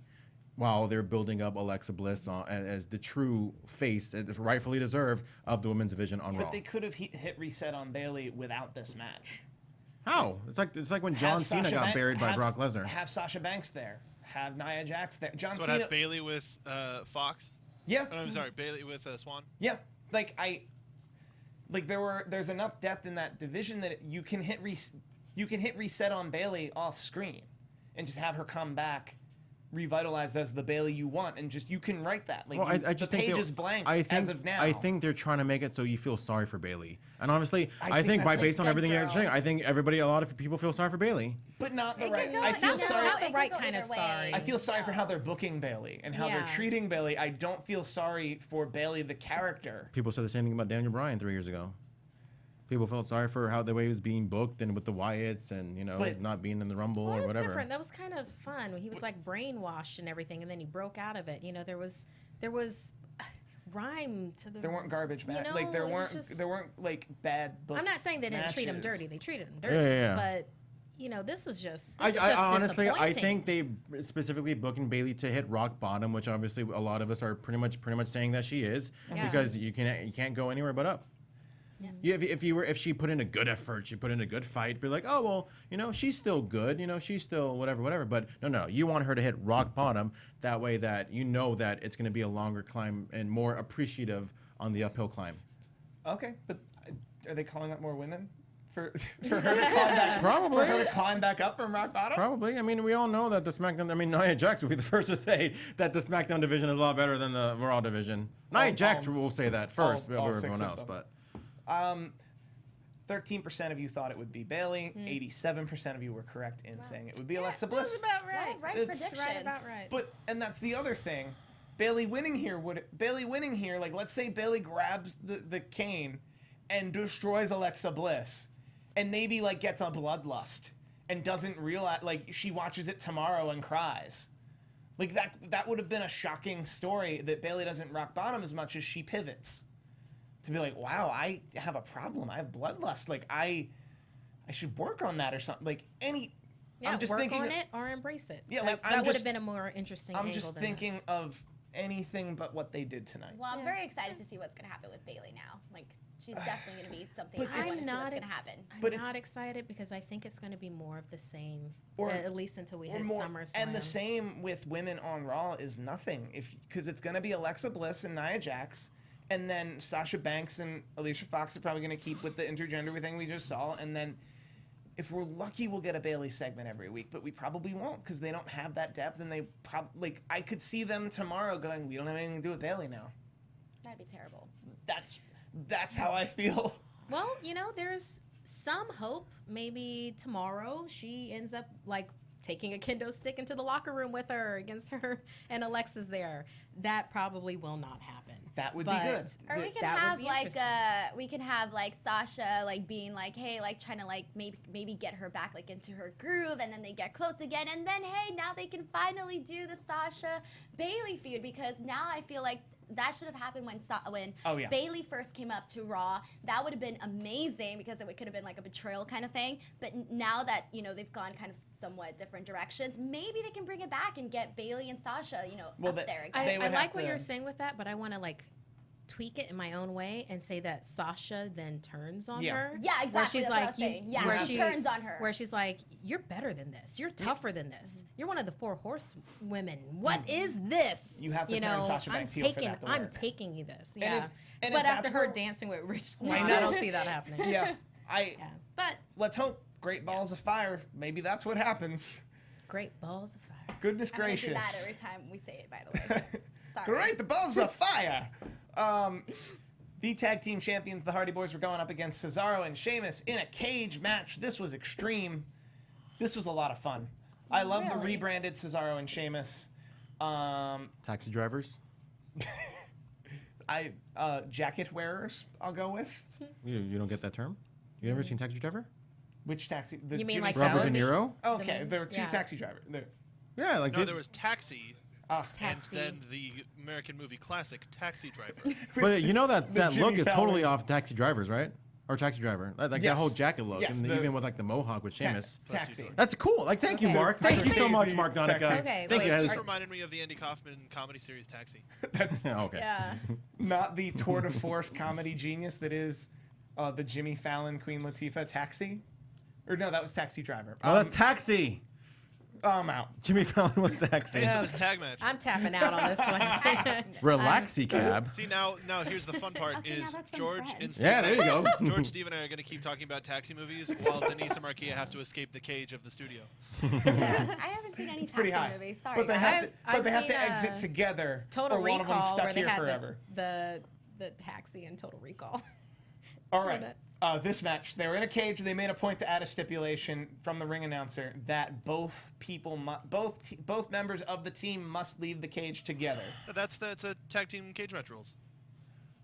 while they're building up Alexa Bliss as the true face that is rightfully deserved of the women's division on Raw. But they could have hit reset on Bayley without this match. How? It's like when John Cena got buried by Brock Lesnar. Have Sasha Banks there. Have Nia Jax there. John So Cena. have Bayley with Fox. Yeah. Oh, I'm sorry, Bayley with Swan. Yeah. There's enough depth in that division that you can hit reset on Bayley off screen, and just have her come back revitalized as the Bayley you want, and just you can write that. Like, Well, I just the think page is blank as of now. I think they're trying to make it so you feel sorry for Bayley. And honestly, I think by that's based on good everything you're girl. saying, I think a lot of people feel sorry for Bayley. but not the It right. could go- I feel not the- sorry. Not the it could right go kind of either way. sorry. I feel sorry for how they're booking Bayley and how they're Yeah. treating Bayley. I don't feel sorry for Bayley the character. People said the same thing about Daniel Bryan 3 years ago. People felt sorry for how the way he was being booked and with the Wyatts and, you know, But- not being in the Rumble Well, or it was whatever. different. That was kind of fun. He was like brainwashed and everything, and then he broke out of it. You know, there was rhyme to the. There weren't garbage matches. know, Like there it was weren't just- like bad books. I'm not saying they didn't treat him matches. dirty. They treated him dirty. Yeah. But you know, this was just. I honestly, I disappointing. think they specifically booking Bayley to hit rock bottom, which obviously a lot of us are pretty much saying that she is, Yeah. because you can't go anywhere but up. Yeah. If she put in a good effort, she put in a good fight, be like, oh well, you know, she's still good, you know, she's still whatever. But no, you want her to hit rock bottom, that way that you know that it's going to be a longer climb and more appreciative on the uphill climb. Okay, but are they calling up more women for her to climb back? Probably. For her to climb back up from rock bottom. Probably. I mean, we all know that the SmackDown. I mean, Nia Jax will be the first to say that the SmackDown division is a lot better than the Raw division. Nia Jax will say that first all over six everyone of else. them. But 13% of you thought it would be Bayley. 87% of you were correct in saying it would be Alexa That's Bliss. about right. Right It's predictions. Right about right. And that's the other thing. Bayley winning here, like, let's say Bayley grabs the cane and destroys Alexa Bliss, and maybe like gets a bloodlust and doesn't realize, like, she watches it tomorrow and cries. Like, that would have been a shocking story, that Bayley doesn't rock bottom as much as she pivots. To be like, wow, I have a problem. I have bloodlust. Like, I should work on that or something. Like, Yeah, I'm just work thinking on it or embrace it. Yeah, that, like, that I'm would just- have been a more interesting. I'm angle just than thinking this. of anything but what they did tonight. Well, I'm Yeah. very excited to see what's going to happen with Bayley now. Like, she's definitely going to be something. But I want to it's- see what's going to ex- happen. I'm But it's- not excited because I think it's going to be more of the same, Or- at least until we or hit more, SummerSlam. and the same with women on Raw is nothing, because it's going to be Alexa Bliss and Nia Jax, and then Sasha Banks and Alicia Fox are probably going to keep with the intergender thing we just saw, and then if we're lucky, we'll get a Bayley segment every week, but we probably won't because they don't have that depth, and they probably I could see them tomorrow going, we don't have anything to do with Bayley now. That'd be terrible. That's how I feel. Well, there's some hope. Maybe tomorrow she ends up like taking a kendo stick into the locker room with her against her, and Alexa's there. That probably will not happen. That would be good. Or we can have like Sasha like being like, hey, like trying to like maybe get her back like into her groove, and then they get close again, and then hey, now they can finally do the Sasha Bayley feud, because now I feel like that should have happened when Bayley first came up to Raw. That would have been amazing because it could have been like a betrayal kind of thing. But now that they've gone kind of somewhat different directions, maybe they can bring it back and get Bayley and Sasha up there again. I like what you're saying with that, but I want to like tweak it in my own way and say that Sasha then turns on her. Yeah, exactly. Where she's like, she turns on her. Where she's like, you're better than this. You're tougher than this. You're one of the 4 horsewomen. What is this? You have to turn Sasha Banks heel for that to work. I'm taking you this. And Yeah. and but if after that's her where- dancing with Rich Swann, I don't see that happening. Yeah. But Let's hope. Great balls of fire. Maybe that's what happens. great balls of fire. Goodness I'm gonna do gracious. that every time we say it, by the way. Sorry. Great, the balls of fire. The tag team champions, the Hardy Boys, were going up against Cesaro and Sheamus in a cage match. This was extreme. This was a lot of fun. I love the rebranded Cesaro and Sheamus. Taxi drivers. Jacket wearers, I'll go with. You don't get that term? You ever seen Taxi Driver? Which taxi? The You mean Jimmy like Robert Fellas? De Niro? Okay, there were 2 taxi drivers. Yeah, like No, there was Taxi, Taxi. and then the American movie classic Taxi Driver. But you know that Jimmy look is Fallon. totally off Taxi Drivers, right? Or Taxi Driver. Like that Yes. whole jacket look. Yes, and the- even with like the mohawk with Sheamus. Taxi. That's cool. Like, thank you, Okay. Mark. Thank you so much, Taxi. Mark Donica. Taxi. Okay, Thank wait. you. This reminded me of the Andy Kaufman comedy series Taxi. That's Okay. Yeah. not the tour de force comedy genius that is the Jimmy Fallon, Queen Latifah Taxi. Or no, that was Taxi Driver. Oh, that's Taxi. I'm out. Jimmy Fallon was Taxi. Hey, so this tag match. I'm tapping out on this one. Relaxy cab. See, now here's the fun part Okay, now is that's from George Friends. and Steve. Yeah, there you go. George, Steve, and I are going to keep talking about taxi movies while Denise and Marquia have to escape the cage of the studio. I haven't seen any Pretty high. taxi movies. Sorry, But they have guys. to, but they have to I've exit seen, together. Total or one of them Recall, stuck where they here had forever. the taxi and Total Recall. All right. This match, they were in a cage. They made a point to add a stipulation from the ring announcer that both members of the team must leave the cage together. That's a tag team cage match rules.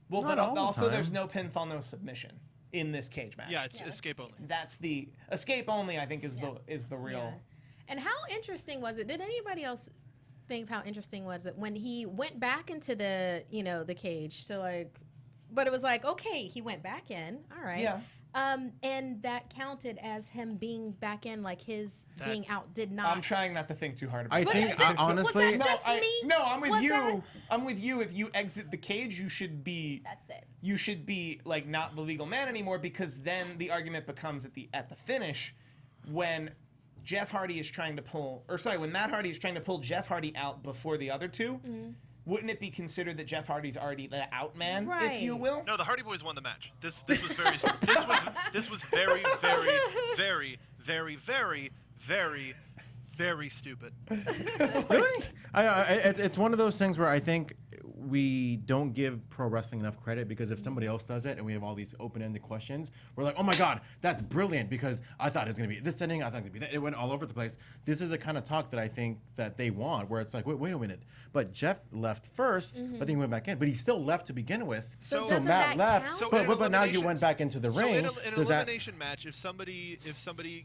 Well, Not but all the also time. there's no pinfall, no submission in this cage match. Yeah, it's escape only. That's the escape only. I think is the real. Yeah. And how interesting was it? Did anybody else think how interesting was it when he went back into the the cage to like? But it was like, okay, he went back in. All right. Yeah. And that counted as him being back in, like his being out did not. I'm trying not to think too hard about I it. think, was honestly, that just me? No, I'm with Was you. that- I'm with you. If you exit the cage, you should be. That's it. You should be like not the legal man anymore, because then the argument becomes at the finish when Jeff Hardy is trying to pull, or sorry, when Matt Hardy is trying to pull Jeff Hardy out before the other two. Wouldn't it be considered that Jeff Hardy's already the out man, if you Right. will? No, the Hardy Boys won the match. This was very this was very very stupid. really? It's one of those things where I think we don't give pro wrestling enough credit, because if somebody else does it and we have all these open-ended questions, we're like, oh my God, that's brilliant, because I thought it was going to be this ending, I thought it was going to be that. It went all over the place. This is the kind of talk that I think that they want, where it's like, wait a minute. But Jeff left first, but then he went back in. But he still left to begin with. So doesn't Matt that left. count? So but, in but now you eliminations- went back into the So ring. in an Does that? elimination match, if somebody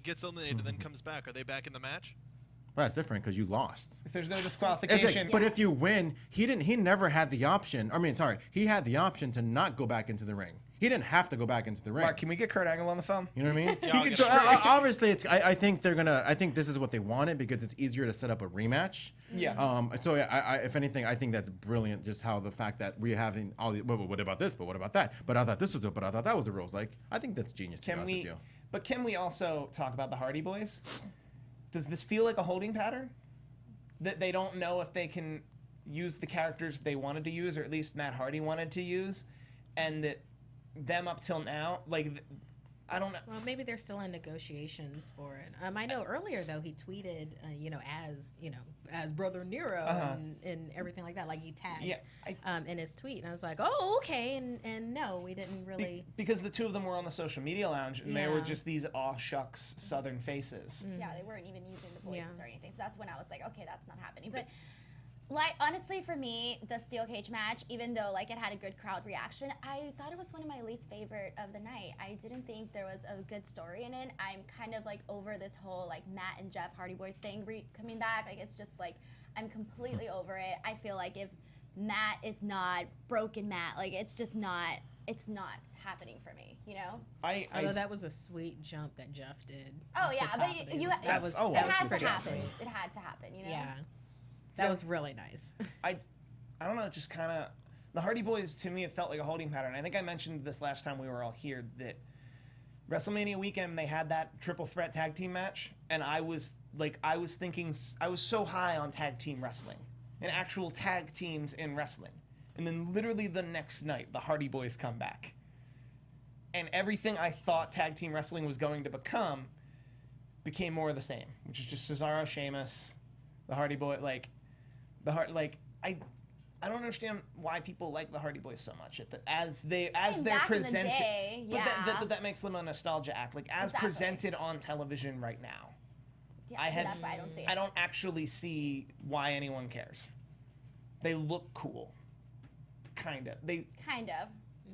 gets eliminated and then comes back, are they back in the match? Well, that's different because you lost. If there's no It's disqualification, like, but if you win, he never had the option. He had the option to not go back into the ring. He didn't have to go back into the ring. Mark, can we get Kurt Angle on the phone? You know what I mean? Yeah, I'll get So, straight. obviously, I think this is what they wanted, because it's easier to set up a rematch. Yeah. So if anything, I think that's brilliant. Just how the fact that we're having all the, what about this? But what about that? But I thought this was but I thought that was the rules. Like, I think that's genius. To be honest with you. But can we also talk about the Hardy Boys? Does this feel like a holding pattern? That they don't know if they can use the characters they wanted to use, or at least Matt Hardy wanted to use, and that them up till now, like I don't know. Well, maybe they're still in negotiations for it. I know earlier though he tweeted, as Brother Nero and everything like that. Like he tagged in his tweet, and I was like, oh, okay. And no, we didn't really because the two of them were on the social media lounge, and they were just these aw shucks Southern faces. Yeah, they weren't even using the voices or anything. So that's when I was like, okay, that's not happening. But like honestly, for me, the steel cage match, even though like it had a good crowd reaction, I thought it was one of my least favorite of the night. I didn't think there was a good story in it. I'm kind of like over this whole like Matt and Jeff Hardy Boys thing coming back. Like it's just like I'm completely over it. I feel like if Matt is not broken Matt, like it's just not. It's not happening for me, you know. Although that was a sweet jump that Jeff did. Oh yeah, but it had to happen. Sweet. It had to happen, you know. Yeah. That was really nice. I don't know, just kind of the Hardy Boys, to me, it felt like a holding pattern. I think I mentioned this last time we were all here that WrestleMania weekend they had that triple threat tag team match, and I was thinking I was so high on tag team wrestling and actual tag teams in wrestling, and then literally the next night the Hardy Boys come back, and everything I thought tag team wrestling was going to became more of the same, which is just Cesaro, Sheamus, the Hardy Boy, I don't understand why people like the Hardy Boys so much as they're presented. But that makes them a nostalgia act. Like as presented on television right now. Yeah, that's why I don't see it. I don't actually see why anyone cares. They look cool. Kind of.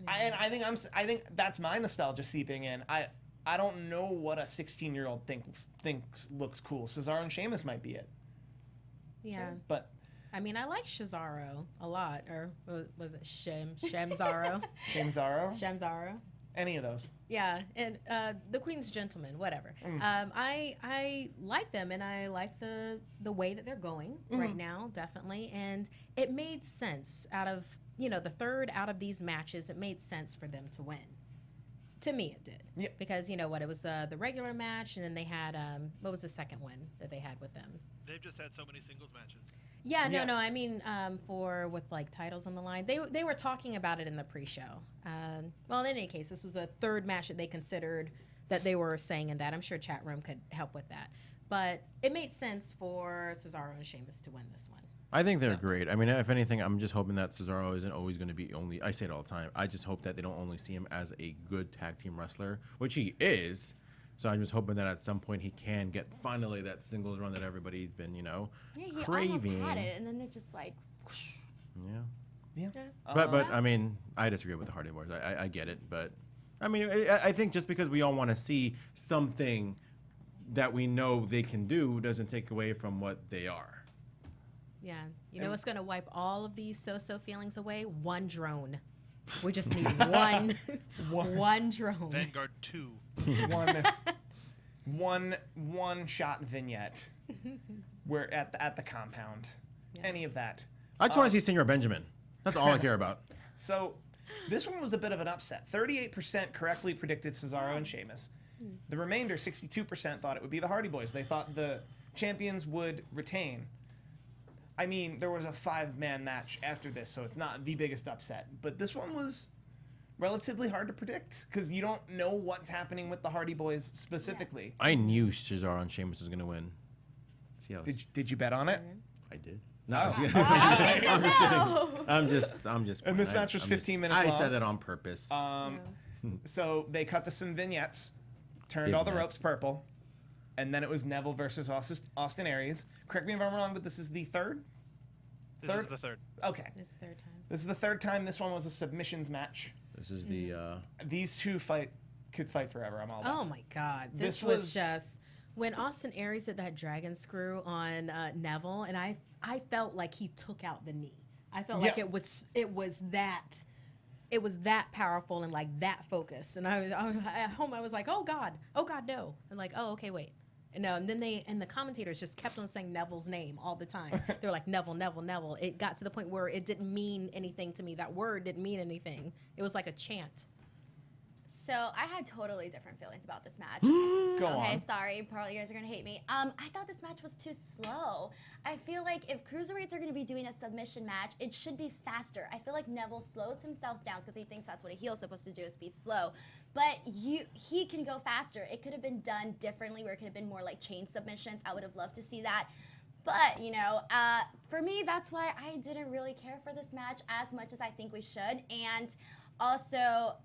I think that's my nostalgia seeping in. I don't know what a 16-year-old thinks looks cool. Cesaro and Sheamus might be it. Yeah. Sure. But I mean, I like Cesaro a lot, or was it Shemzaro? Shemzaro. Any of those. Yeah, and the Queen's Gentleman, whatever. I like them, and I like the way that they're going right now, definitely. And it made sense out of the third out of these matches. It made sense for them to win. To me, it did. Yeah. Because it was the regular match, and then they had what was the second one that they had with them? They've just had so many singles matches. Yeah, no. I mean, with like titles on the line, they were talking about it in the pre-show. Well, in any case, this was a third match that they considered that they were saying in that. I'm sure chat room could help with that, but it made sense for Cesaro and Sheamus to win this one. I think they're great. I mean, if anything, I'm just hoping that Cesaro isn't always going to be only. I say it all the time. I just hope that they don't only see him as a good tag team wrestler, which he is. So I'm just hoping that at some point he can get finally that singles run that everybody's been, he craving. almost had it, and then it just like. Whoosh. Yeah. But I mean, I disagree with the Hardy Boys. I get it, but I mean, I think just because we all want to see something that we know they can do doesn't take away from what they are. Yeah. You know what's going to wipe all of these so-so feelings away? One drone. We just need one drone. Vanguard 2. one shot vignette. We're at the compound. Yeah. Any of that. I just want to see Senor Benjamin. That's all I care about. So this one was a bit of an upset. 38% correctly predicted Cesaro and Sheamus. The remainder, 62%, thought it would be the Hardy Boys. They thought the champions would retain. I mean, there was a 5-man match after this, so it's not the biggest upset. But this one was relatively hard to predict because you don't know what's happening with the Hardy Boys specifically. I knew Cesaro and Sheamus was going to win. See how did you bet on it? I did. No, I'm just kidding. I'm just. And this match was 15 minutes long. I said that on purpose. So they cut to some vignettes, turned all the ropes purple, and then it was Neville versus Austin Aries. Correct me if I'm wrong, but this is the third? This is the third. Okay. This is the third time. This is the third time this one was a submissions match. This is the... These two could fight forever. I'm all about Oh, my God. This was just... When Austin Aries did that dragon screw on Neville, and I felt like he took out the knee. I felt like it was that powerful and like that focused. And I was at home. I was like, oh God, no. And like, oh, okay, wait. And no, and then the commentators just kept on saying Neville's name all the time. They were like, Neville, Neville, Neville. It got to the point where it didn't mean anything to me. That word didn't mean anything. It was like a chant. So I had totally different feelings about this match. Go Okay, on. sorry, probably you guys are gonna hate me. I thought this match was too slow. I feel like if cruiserweights are gonna be doing a submission match, it should be faster. I feel like Neville slows himself down because he thinks that's what a heel's supposed to do, is be slow. But he can go faster. It could have been done differently, where it could have been more like chain submissions. I would have loved to see that. But, you know, for me, that's why I didn't really care for this match as much as I think we should. And also,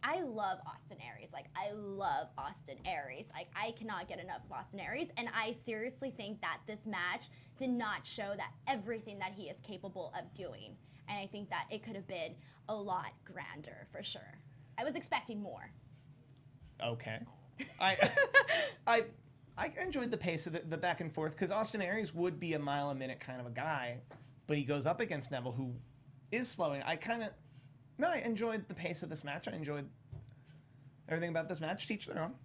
I love Austin Aries. Like, I love Austin Aries. Like, I cannot get enough of Austin Aries. And I seriously think that this match did not show that everything that he is capable of doing. And I think that it could have been a lot grander, for sure. I was expecting more. Okay. I enjoyed the pace of the back and forth, because Austin Aries would be a mile a minute kind of a guy, but he goes up against Neville, who is slowing. I enjoyed the pace of this match. I enjoyed everything about this match. Teach their own.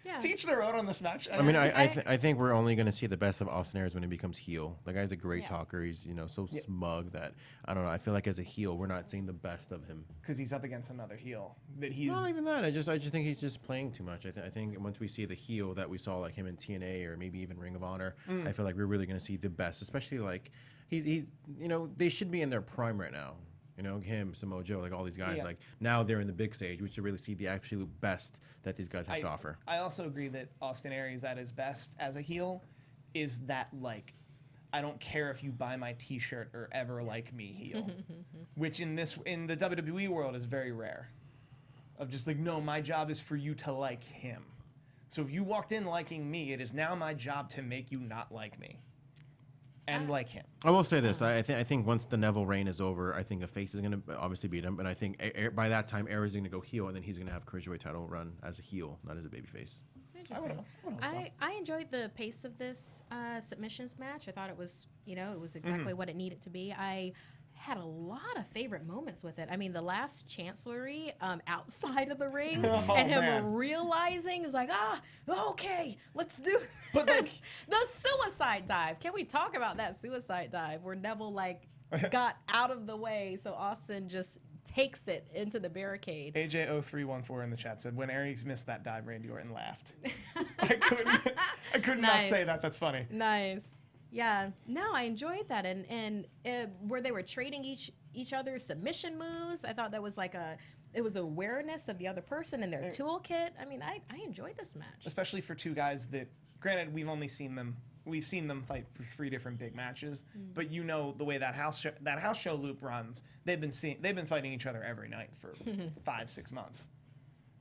Yeah. Teach their own on this match. I mean, I think we're only going to see the best of Austin Aries when he becomes heel. The guy's a great talker. He's, you know, so smug that, I don't know, I feel like as a heel, we're not seeing the best of him. Because he's up against another heel. That he's Not even that. I just think he's just playing too much. I think once we see the heel that we saw, like him in TNA or maybe even Ring of Honor, I feel like we're really going to see the best, especially like he's, you know, they should be in their prime right now. You know, him, Samoa Joe, like all these guys, like now they're in the big stage. We should really see the absolute best that these guys have to offer. I also agree that Austin Aries at his best as a heel is that, like, I don't care if you buy my T-shirt or ever like me heel, which in the WWE world is very rare. Of just like, no, my job is for you to like him. So if you walked in liking me, it is now my job to make you not like me. And like him. I will say this: I think once the Neville reign is over, I think a face is going to obviously beat him, but I think by that time, Aries is going to go heel, and then he's going to have cruiserweight title run as a heel, not as a babyface. I enjoyed the pace of this submissions match. I thought it was, you know, it was exactly what it needed to be. I had a lot of favorite moments with it. I mean, the last Chancellery outside of the ring and him realizing is like, okay, let's do this. But like, the suicide dive. Can we talk about that suicide dive where Neville like got out of the way so Austin just takes it into the barricade? AJ0314 in the chat said, when Aries missed that dive, Randy Orton laughed. I could not say that. That's funny. Nice. Yeah, no, I enjoyed that, and where they were trading each other's submission moves. I thought that was like it was awareness of the other person and their toolkit. I mean, I enjoyed this match, especially for two guys that, granted, we've seen them fight for 3 different big matches, but you know the way that house show loop runs, they've been fighting each other every night for 5-6 months.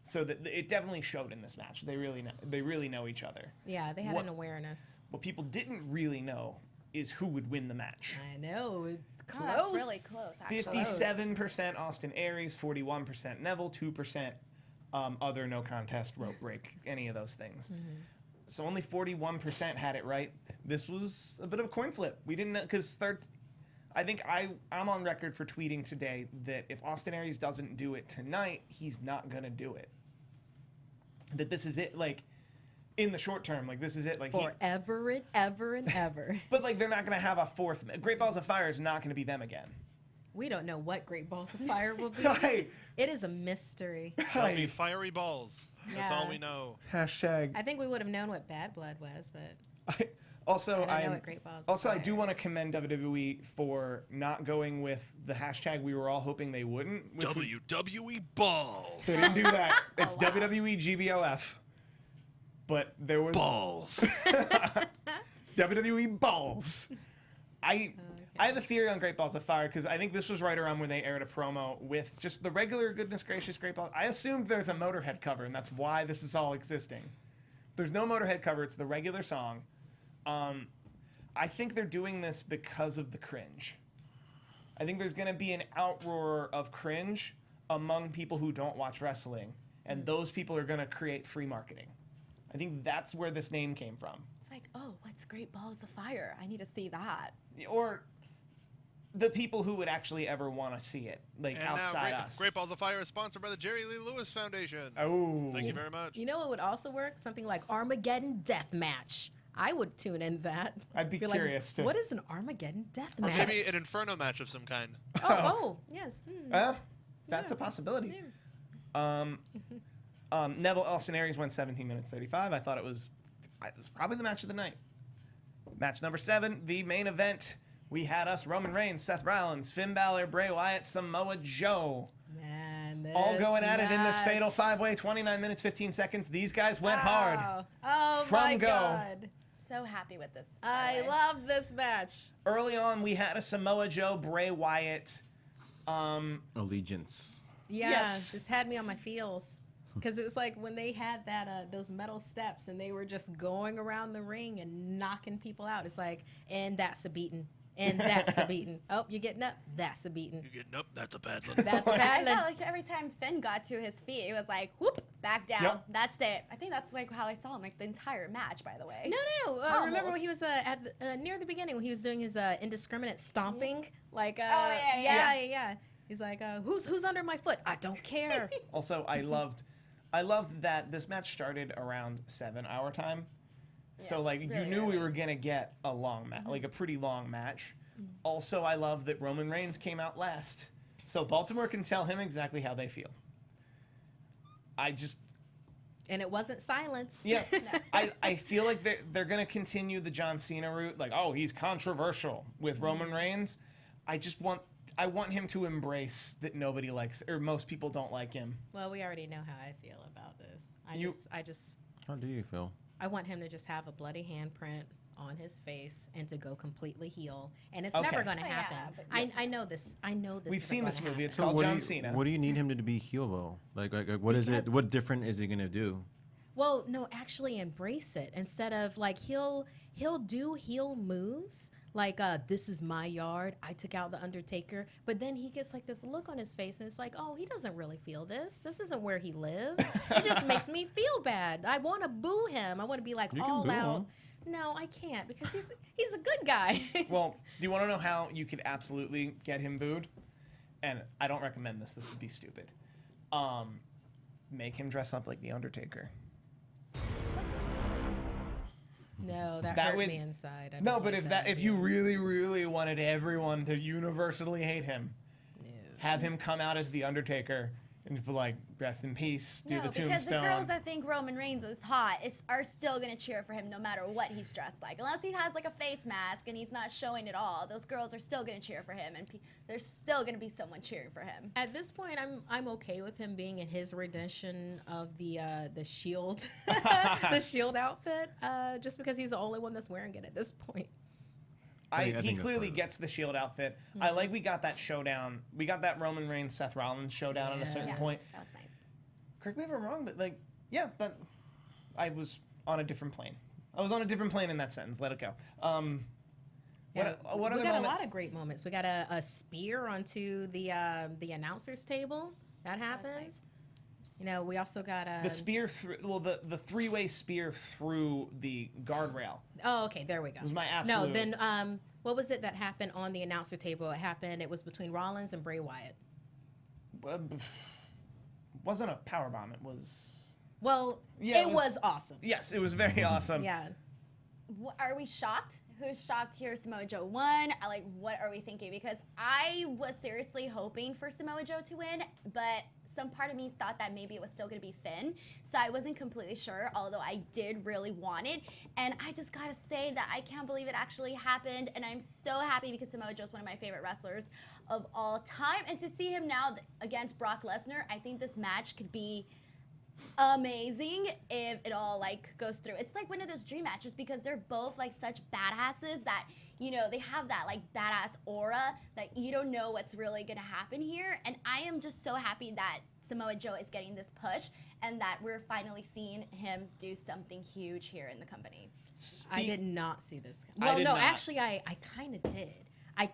So that it definitely showed in this match. They really know each other. Yeah, they had an awareness. What people didn't really know is who would win the match. I know, it's close. That's really close, actually. 57% Austin Aries, 41% Neville, 2% other no contest, rope break, any of those things. So only 41% had it right. This was a bit of a coin flip. We didn't know, because I think I'm on record for tweeting today that if Austin Aries doesn't do it tonight, he's not going to do it. That this is it, like, in the short term, like, this is it. Like forever and ever and ever. But, like, they're not going to have a fourth. Great Balls of Fire is not going to be them again. We don't know what Great Balls of Fire will be. It is a mystery. They'll be fiery balls. That's all we know. Hashtag. I think we would have known what Bad Blood was, but... I do want to commend WWE for not going with the hashtag we were all hoping they wouldn't. WWE Balls. They didn't do that. It's WWE GBOF. But there was... Balls. WWE Balls. I have a theory on Great Balls of Fire, because I think this was right around when they aired a promo with just the regular goodness gracious Great Balls. I assumed there's a Motorhead cover, and that's why this is all existing. There's no Motorhead cover. It's the regular song. I think they're doing this because of the cringe. I think there's going to be an outroar of cringe among people who don't watch wrestling, and those people are going to create free marketing. I think that's where this name came from. It's like, oh, what's Great Balls of Fire? I need to see that. Or the people who would actually ever want to see it, like, and outside now us. Great Balls of Fire is sponsored by the Jerry Lee Lewis Foundation. Oh. Thank you very much. You know what would also work? Something like Armageddon Deathmatch. I would tune in that. I'd be curious, too. What is an Armageddon Deathmatch? Or maybe an Inferno match of some kind. Oh, yes. That's a possibility. Neville, Austin Aries went 17 minutes 35. I thought it was probably the match of the night. Match number 7, the main event. We had us Roman Reigns, Seth Rollins, Finn Balor, Bray Wyatt, Samoa Joe. Man, All going at match. it in this fatal 5-way, 29 minutes, 15 seconds. These guys went hard. Oh From my go. God. So happy with this. by I the way. love this match. Early on, we had a Samoa Joe, Bray Wyatt. Allegiance. Yeah, Yes. this had me on my feels. Because it was like when they had that those metal steps and they were just going around the ring and knocking people out. It's like, and that's a beating. And that's a beating. Oh, you're getting up. That's a beating. You're getting up. That's a paddling. That's a I paddling. felt like every time Finn got to his feet, it was like, whoop, back down. Yep. That's it. I think that's like how I saw him, like the entire match, by the way. No. Remember when he was near the beginning when he was doing his indiscriminate stomping? Like, yeah. He's like, who's under my foot? I don't care. Also, I loved that this match started around 7 hour time. So like you really knew we early. were gonna get a long match, like a pretty long match. Also, I love that Roman Reigns came out last, so Baltimore can tell him exactly how they feel. And it wasn't silence. Yeah, I feel like they're gonna continue the John Cena route, like, oh, he's controversial with Roman Reigns. I want him to embrace that nobody likes, or most people don't like him. Well, we already know how I feel about this. How do you feel? I want him to just have a bloody handprint on his face and to go completely heel. And it's Okay. never going to Oh, yeah, happen. but I know this. I know this. We've isn't seen this gonna movie. It's happen. called what John do Cena. What do you need him to be heel though? Like what is it? Because- What different is he gonna do? Well, no, actually embrace it instead of like he'll do heel moves like this is my yard. I took out the Undertaker, but then he gets like this look on his face and it's like, oh, he doesn't really feel this. This isn't where he lives. It just makes me feel bad. I want to boo him. I want to be like You can all boo out. him. No, I can't because he's a good guy. Well, do you want to know how you could absolutely get him booed? And I don't recommend this. This would be stupid. Make him dress up like the Undertaker. No, that That hurt would- me inside. I No, don't but like if you really, really wanted everyone to universally hate him, have him come out as the Undertaker and just be like, rest in peace, do No, the because the tombstone. girls that think Roman Reigns is hot are still gonna cheer for him no matter what he's dressed like. Unless he has like a face mask and he's not showing it all, those girls are still gonna cheer for him, and there's still gonna be someone cheering for him. At this point, I'm okay with him being in his rendition of the Shield, the Shield outfit, just because he's the only one that's wearing it at this point. I He think that's clearly part of it. gets the Shield outfit. I like we got that showdown. We got that Roman Reigns, Seth Rollins showdown at a certain Yes. point. That was nice. Correct me if I'm wrong, but like, yeah, but I was on a different plane. I was on a different plane in that sentence. Let it go. What we other got moments? a lot of great moments. We got a spear onto the announcer's table. That happened. nice. You know, we also got The spear through, well, the three-way spear through the guardrail. Oh, okay, there we go. Was my No, absolute- then what was it that happened on the announcer table? It was between Rollins and Bray Wyatt. Wasn't a powerbomb. It was. Well, Yeah, it was awesome. Yes, it was very awesome. Yeah. Are we shocked? Who's shocked here? Samoa Joe won. Like, what are we thinking? Because I was seriously hoping for Samoa Joe to win, but some part of me thought that maybe it was still going to be Finn. So I wasn't completely sure, although I did really want it. And I just got to say that I can't believe it actually happened. And I'm so happy because Samoa Joe's one of my favorite wrestlers of all time. And to see him now against Brock Lesnar, I think this match could be amazing if it all like goes through. It's like one of those dream matches because they're both like such badasses that, you know, they have that like badass aura that you don't know what's really gonna happen here. And I am just so happy that Samoa Joe is getting this push and that we're finally seeing him do something huge here in the company. I did not see this. I Well, did no, not. actually, I kind of did. I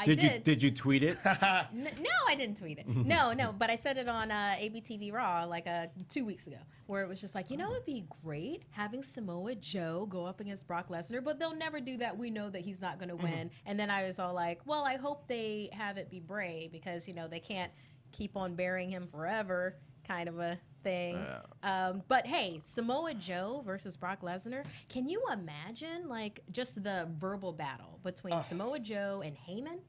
Did you tweet it? No, I didn't tweet it. No, but I said it on ABTV Raw like 2 weeks ago, where it was just like, you know, it'd be great having Samoa Joe go up against Brock Lesnar, but they'll never do that. We know that he's not going to win. And then I was all like, well, I hope they have it be Bray because, you know, they can't keep on burying him forever kind of a thing. But hey, Samoa Joe versus Brock Lesnar. Can you imagine like just the verbal battle between Samoa Joe and Heyman?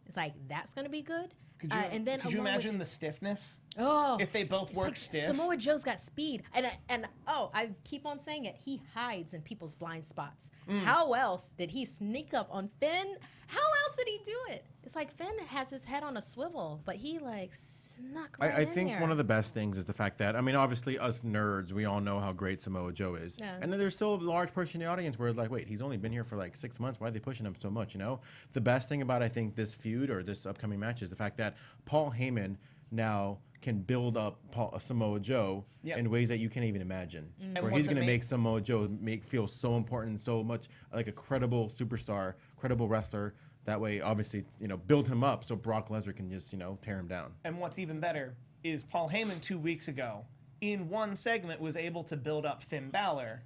It's like, that's going to be good. Could you, and then could you along with imagine the stiffness? Oh, if they both it's work like stiff. Samoa Joe's got speed, and I keep on saying it. He hides in people's blind spots. How else did he sneak up on Finn? How else did he do it? It's like Finn has his head on a swivel, but he like snuck right I in think there. one of the best things is the fact that, I mean, obviously us nerds, we all know how great Samoa Joe is. Yeah. And then there's still a large portion of the audience where it's like, wait, he's only been here for like 6 months. Why are they pushing him so much, you know? The best thing about, I think, this feud or this upcoming match is the fact that Paul Heyman now can build up Samoa Joe in ways that you can't even imagine. Where he's going to make Samoa Joe feel so important, so much like a credible superstar, credible wrestler. That way, obviously, you know, build him up so Brock Lesnar can just, you know, tear him down. And what's even better is Paul Heyman 2 weeks ago, in one segment, was able to build up Finn Balor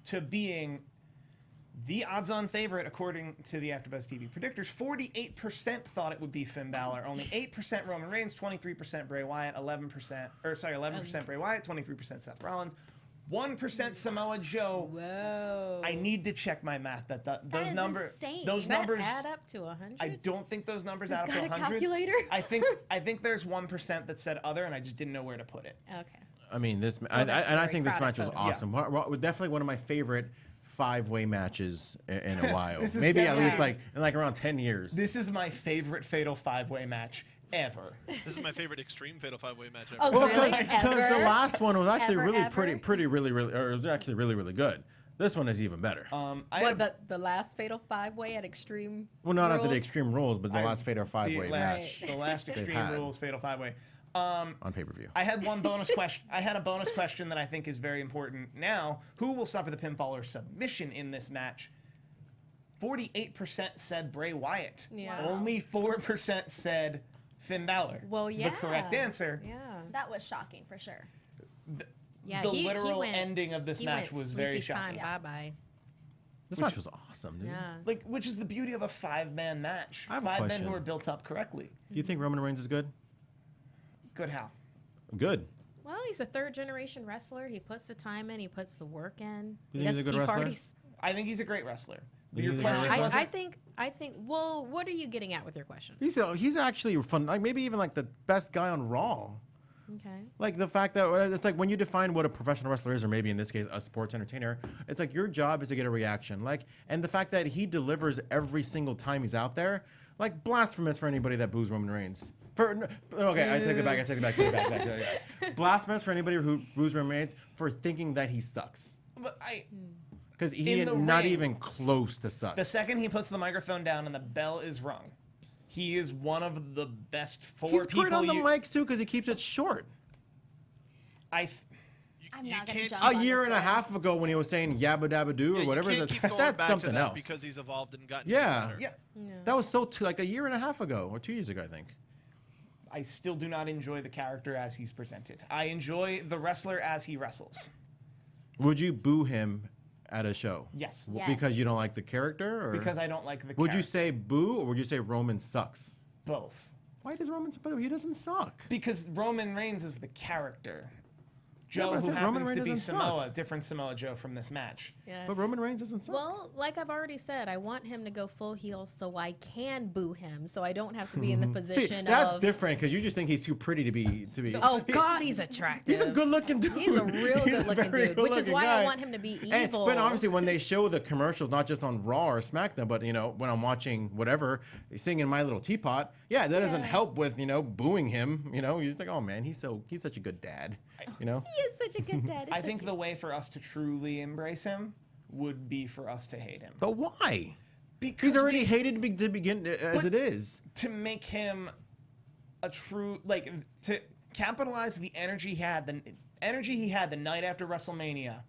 to being the odds-on favorite according to the AfterBuzz TV predictors. 48% thought it would be Finn Balor, only 8% Roman Reigns, 23% Bray Wyatt, 11% Bray Wyatt, 23% Seth Rollins, 1% Samoa Joe. Whoa. I need to check my math. Those is numbers, insane. those Does that numbers add up to 100? I don't think those numbers add up to got a 100. calculator? I think there's 1% that said other, and I just didn't know where to put it. Okay. I mean, that's I very think this proud match of was photo. awesome. Definitely one of my favorite 5-way matches in a while. This is Maybe at least definitely- in like around 10 years. This is my favorite Fatal 5-Way match ever. This is my favorite Extreme Fatal 5-Way match ever. Oh, Well, really? because the Ever? last one was actually Ever, really ever? pretty, really, or it was actually really, really good. This one is even better. The last Fatal 5-Way at Extreme Well, not after the Rules? Extreme Rules, but the last Fatal 5-Way match The last they've Extreme had Rules Fatal 5-Way. on pay-per-view. I had one bonus question. I had a bonus question that I think is very important now. Who will suffer the pinfall or submission in this match? 48% said Bray Wyatt. Yeah. Only 4% said Finn Balor. Well, yeah. The correct answer. Yeah. That was shocking for sure. Yeah, The he literal went- ending of this he match went was very sleepy time, shocking. Bye-bye. This match was awesome, dude. Yeah. Which is the beauty of a 5-man match. I have a 5 men question. who are built up correctly. Do you think Roman Reigns is good? Good how? Good. Well, he's a third-generation wrestler. He puts the time in. He puts the work in. You He think does he's a good tea wrestler? parties. I think he's a great wrestler. But You your think he's a question great wasn't... I think. Well, what are you getting at with your question? He's actually fun. Like maybe even like the best guy on Raw. Okay. Like the fact that it's like when you define what a professional wrestler is, or maybe in this case a sports entertainer, it's like your job is to get a reaction. Like, and the fact that he delivers every single time he's out there, like blasphemous for anybody that boos Roman Reigns. Okay, I take it back. Blasphemous for anybody who boos Roman Reigns for thinking that he sucks. But Because he In is the not ring, even close to suck. the second he puts the microphone down and the bell is rung, he is one of the best He's people great on the mics too because he keeps it short. I'm You not gonna can't- jump A on year this and a one. half ago when he was saying yabba dabba doo or Yeah, whatever, you can't keep going that's back something to that else. because he's evolved and gotten Yeah. better. Yeah. That was like a year and a half ago or 2 years ago, I think. I still do not enjoy the character as he's presented. I enjoy the wrestler as he wrestles. Would you boo him at a show? Yes. Yes. Because you don't like the character, or Because I don't like the would you character. say boo or would you say Roman sucks? Both? Why does Roman? But he doesn't suck. Because Roman Reigns is the character. Joe, but I who think Roman happens to Reigns be doesn't Samoa, different Samoa Joe from this match. Yeah. But Roman Reigns doesn't suck. Well, like I've already said, I want him to go full heel so I can boo him, so I don't have to be in the See, position that's of. different because you just think he's too pretty to be. Oh God, he's attractive. He's a good-looking dude. He's a real He's good-looking very dude, which is good-looking why guy. I want him to be And- evil. but obviously, when they show the commercials, not just on Raw or SmackDown, but when I'm watching whatever, singing My Little Teapot, that doesn't help with booing him. You're just like, oh man, he's such a good dad. he is such a good dad. I think the way for us to truly embrace him would be for us to hate him. But why? Because He's already hated to begin as it is. to make him a true, to capitalize the energy he had, the night after WrestleMania,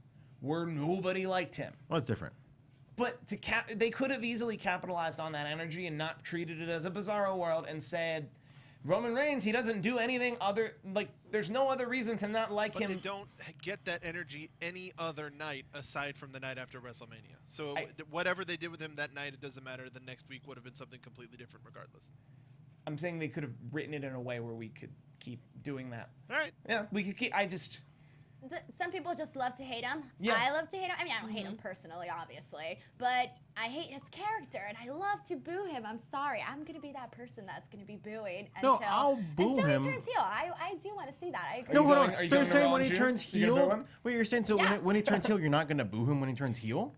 where nobody liked him. Well, it's different. But they could have easily capitalized on that energy and not treated it as a Bizarro world and said, Roman Reigns, he doesn't do anything other, there's no other reason to not like But him. they don't get that energy any other night aside from the night after WrestleMania. So whatever they did with him that night, it doesn't matter. The next week would have been something completely different regardless. I'm saying they could have written it in a way where we could keep doing that. All right. Yeah, we could keep, some people just love to hate him. Yeah. I love to hate him. I mean, I don't hate him personally, obviously, but I hate his character, and I love to boo him. I'm sorry. I'm going to be that person that's going to be booing No, I'll boo until him. he turns heel. I do want to see that. I agree. No, you hold going- on. are you So you're going to saying when he Rollins, turns you gonna boo heel? him? Wait, you're saying so Yeah. when he turns heel, you're not gonna boo him when he turns heel?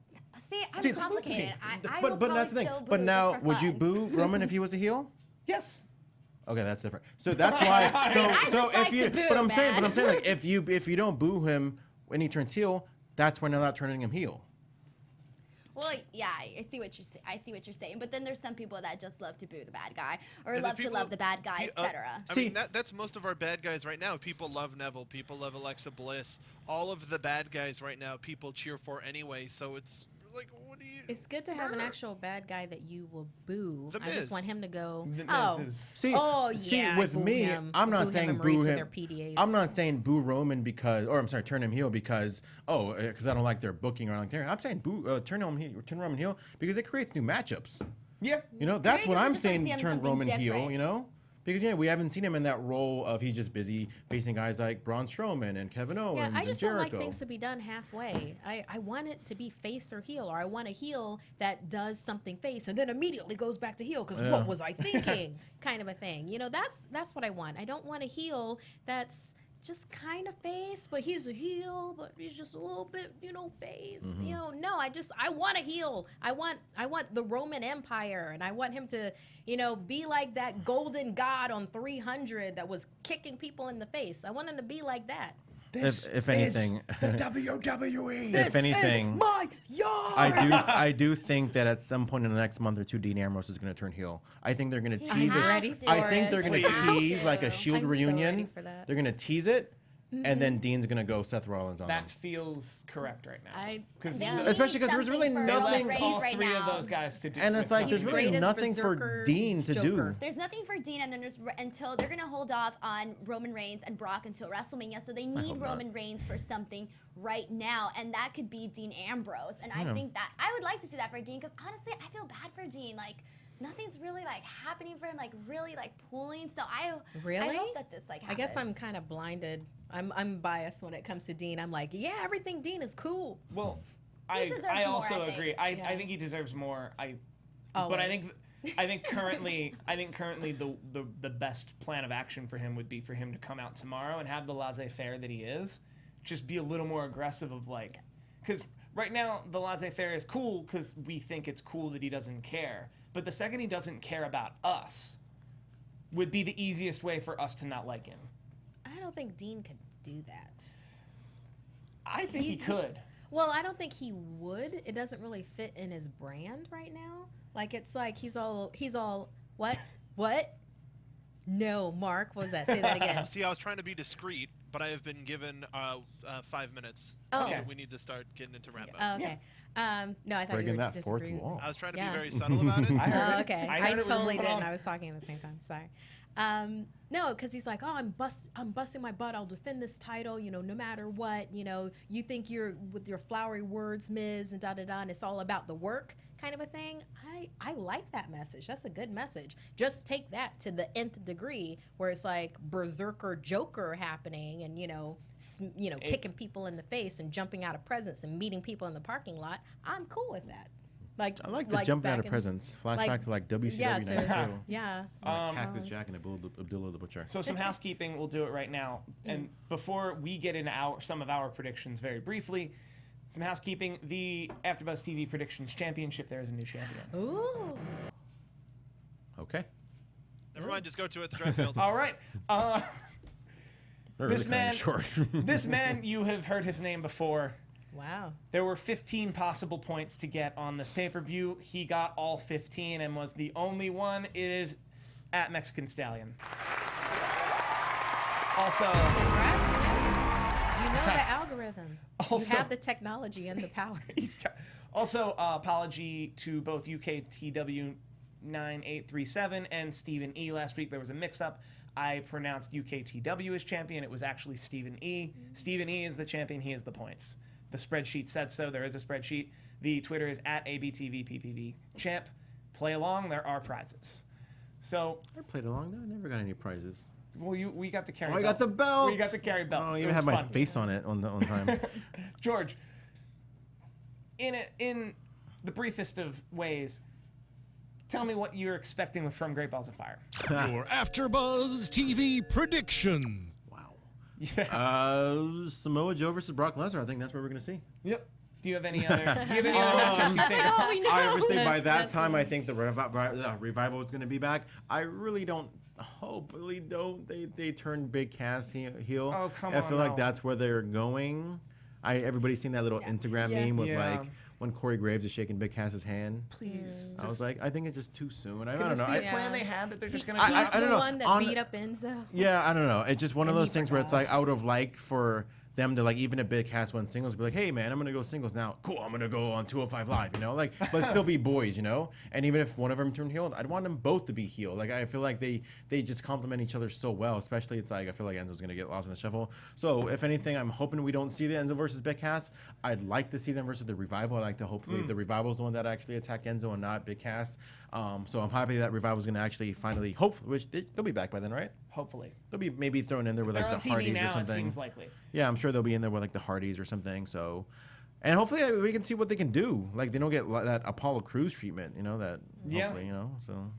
See, I'm See, complicated. I will but that's the probably thing. still boo But now, just for would you fun. boo Roman if he was a heel? Yes. Okay, that's different. So that's why. So I just so like if you, to boo, but I'm saying, man. like if you don't boo him when he turns heel, that's when they're not turning him heel. Well, yeah, I see what you're saying. I see what you're saying. But then there's some people that just love to boo the bad guy or And the love to people- love the bad guy, etc. I mean, that's most of our bad guys right now. People love Neville. People love Alexa Bliss. All of the bad guys right now, people cheer for anyway. So it's like, what do you? It's good to have an actual bad guy that you will boo. The I just Miz. want him to go. The Miz Oh, is- See, Oh, see, yeah, with boo me, him. I'm not Boo him saying and boo Maurice with him. their PDAs. I'm not saying boo Roman because, or I'm sorry, turn him heel because I don't like their booking or I don't like their. I'm saying turn Roman heel because it creates new matchups. Yeah. You know, that's Maybe what we I'm just wanna saying. see him Turn something Roman heel. different. You know, because we haven't seen him in that role of he's just busy facing guys like Braun Strowman and Kevin Owens Yeah, I and just Jericho. don't like things to be done halfway. I want it to be face or heel, or I want a heel that does something face and then immediately goes back to heel because Yeah. what was I thinking? Kind of a thing. You know, that's what I want. I don't want a heel that's just kind of face, but he's a heel, but he's just a little bit, face. Mm-hmm. No, I want a heel. I want the Roman Empire, and I want him to, be like that golden god on 300 that was kicking people in the face. I want him to be like that. If anything, the WWE. if anything, My yard. I do think that at some point in the next month or two, Dean Ambrose is going to turn heel. I think they're going to tease has it. ready to. I think they're going to Please. tease like a Shield I'm so reunion. ready for that. They're going to tease it, and then Dean's going to go Seth Rollins on That him. feels correct right now. Because They Especially need 'cause there's really something for they nothing- Roman left Reigns all right three of now. those guys to do. And it's like He's there's really great as nothing for Berserker Dean to do. Joker. There's nothing for Dean, and then there's until they're gonna hold off on Roman Reigns and Brock until WrestleMania. So they need hope not. Roman Reigns for something right now, and that could be Dean Ambrose. And I think that I would like to see that for Dean because honestly, I feel bad for Dean. Like nothing's really like happening for him, like really like pulling. So I Really? hope that this like I guess I'm happens. kind of blinded. I'm biased when it comes to Dean. I'm like, yeah, everything Dean is cool. Well, deserves I more, also I think. agree. Yeah. I think he deserves more. But I Always. think currently the best plan of action for him would be for him to come out tomorrow and have the laissez-faire that he is, just be a little more aggressive of like, because right now the laissez-faire is cool because we think it's cool that he doesn't care. But the second he doesn't care about us, would be the easiest way for us to not like him. I don't think Dean could do that. I think he could. Well, I don't think he would. It doesn't really fit in his brand right now. Like it's like he's all what? No, Mark, what was that? Say that again. See, I was trying to be discreet, but I have been given 5 minutes. Oh. Okay. We need to start getting into wrap up. Oh, okay. No, I thought Breaking you were that fourth disagreeing. wall. I was trying to Yeah. be very subtle about it. I heard Oh, it. okay. I I heard it. totally Moving didn't. on. I was talking at the same time. Sorry. No, because he's like, oh, I'm busting my butt. I'll defend this title, no matter what. You think you're with your flowery words, Miz, and da-da-da, and it's all about the work kind of a thing. I like that message. That's a good message. Just take that to the nth degree where it's like Berserker Joker happening and, kicking people in the face and jumping out of presents and meeting people in the parking lot. I'm cool with that. I like the jumping out of presents. Flashback to like WCW yeah, 92. yeah. Cactus Jack and Abdullah the Butcher. So some housekeeping, we'll do it right now. And before we get into some of our predictions very briefly, some housekeeping. The AfterBuzz TV Predictions Championship, there is a new champion. Ooh. Okay. Never mind, just go to it. The draft field. All right. They're This really kinda man- short. This man, you have heard his name before. Wow. There were 15 possible points to get on this pay-per-view. He got all 15 and was the only one. It is at Mexican Stallion. Also, Congrats, Steph. You know the algorithm. Also- You have the technology and the power. also apology to both UKTW 9837 and Stephen E. Last week there was a mix-up. I pronounced UKTW as champion. It was actually Stephen E. Stephen E. is the champion. He is the points. The spreadsheet said so. There is a spreadsheet. The Twitter is at ABTVPPV champ. Play along. There are prizes. So I played along. I never got any prizes. Well, we got to carry. I belts. got the belt. We got to carry belts. Oh, I It even was had my fun. face on it on time. George, in the briefest of ways, tell me what you're expecting from Great Balls of Fire. Your AfterBuzz TV prediction. Wow. Yeah. Samoa Joe versus Brock Lesnar. I think that's what we're gonna see. Yep. Do you have any other matchups you think? I was thinking by that That's time, I think the revival is going to be back. I really don't. Hopefully, don't they turn Big Cass heel? Oh, come I on, feel like no. that's where they're going. Everybody's seen that little Instagram meme with Yeah. like when Corey Graves is shaking Big Cass's hand. Please. I was like, I think it's just too soon. I Can don't this know. be a I, plan they had that they're just gonna? He's I the don't know. one that On- beat up Enzo. Yeah, I don't know. It's just one of And those he things where it's forgot. like I would have liked for them to like even if Big Cass won singles, be like, hey man, I'm gonna go singles now. Cool, I'm gonna go on 205 Live, you know, like, but still be boys, you know. And even if one of them turned heel, I'd want them both to be heel. Like I feel like they just complement each other so well. Especially it's like I feel like Enzo's gonna get lost in the shuffle. So if anything, I'm hoping we don't see the Enzo versus Big Cass. I'd like to see them versus the Revival. I like to hopefully the Revival's the one that actually attack Enzo and not Big Cass. So I'm happy that Revival's gonna actually finally hopefully, which they'll be back by then, right? Hopefully. They'll be maybe thrown in there with They're like on the TV Hardys or now. It something. seems likely. Yeah, I'm sure they'll be in there with like the Hardys or something. So, and hopefully we can see what they can do. Like they don't get that Apollo Crews treatment, you know. That Yeah. hopefully, you know. So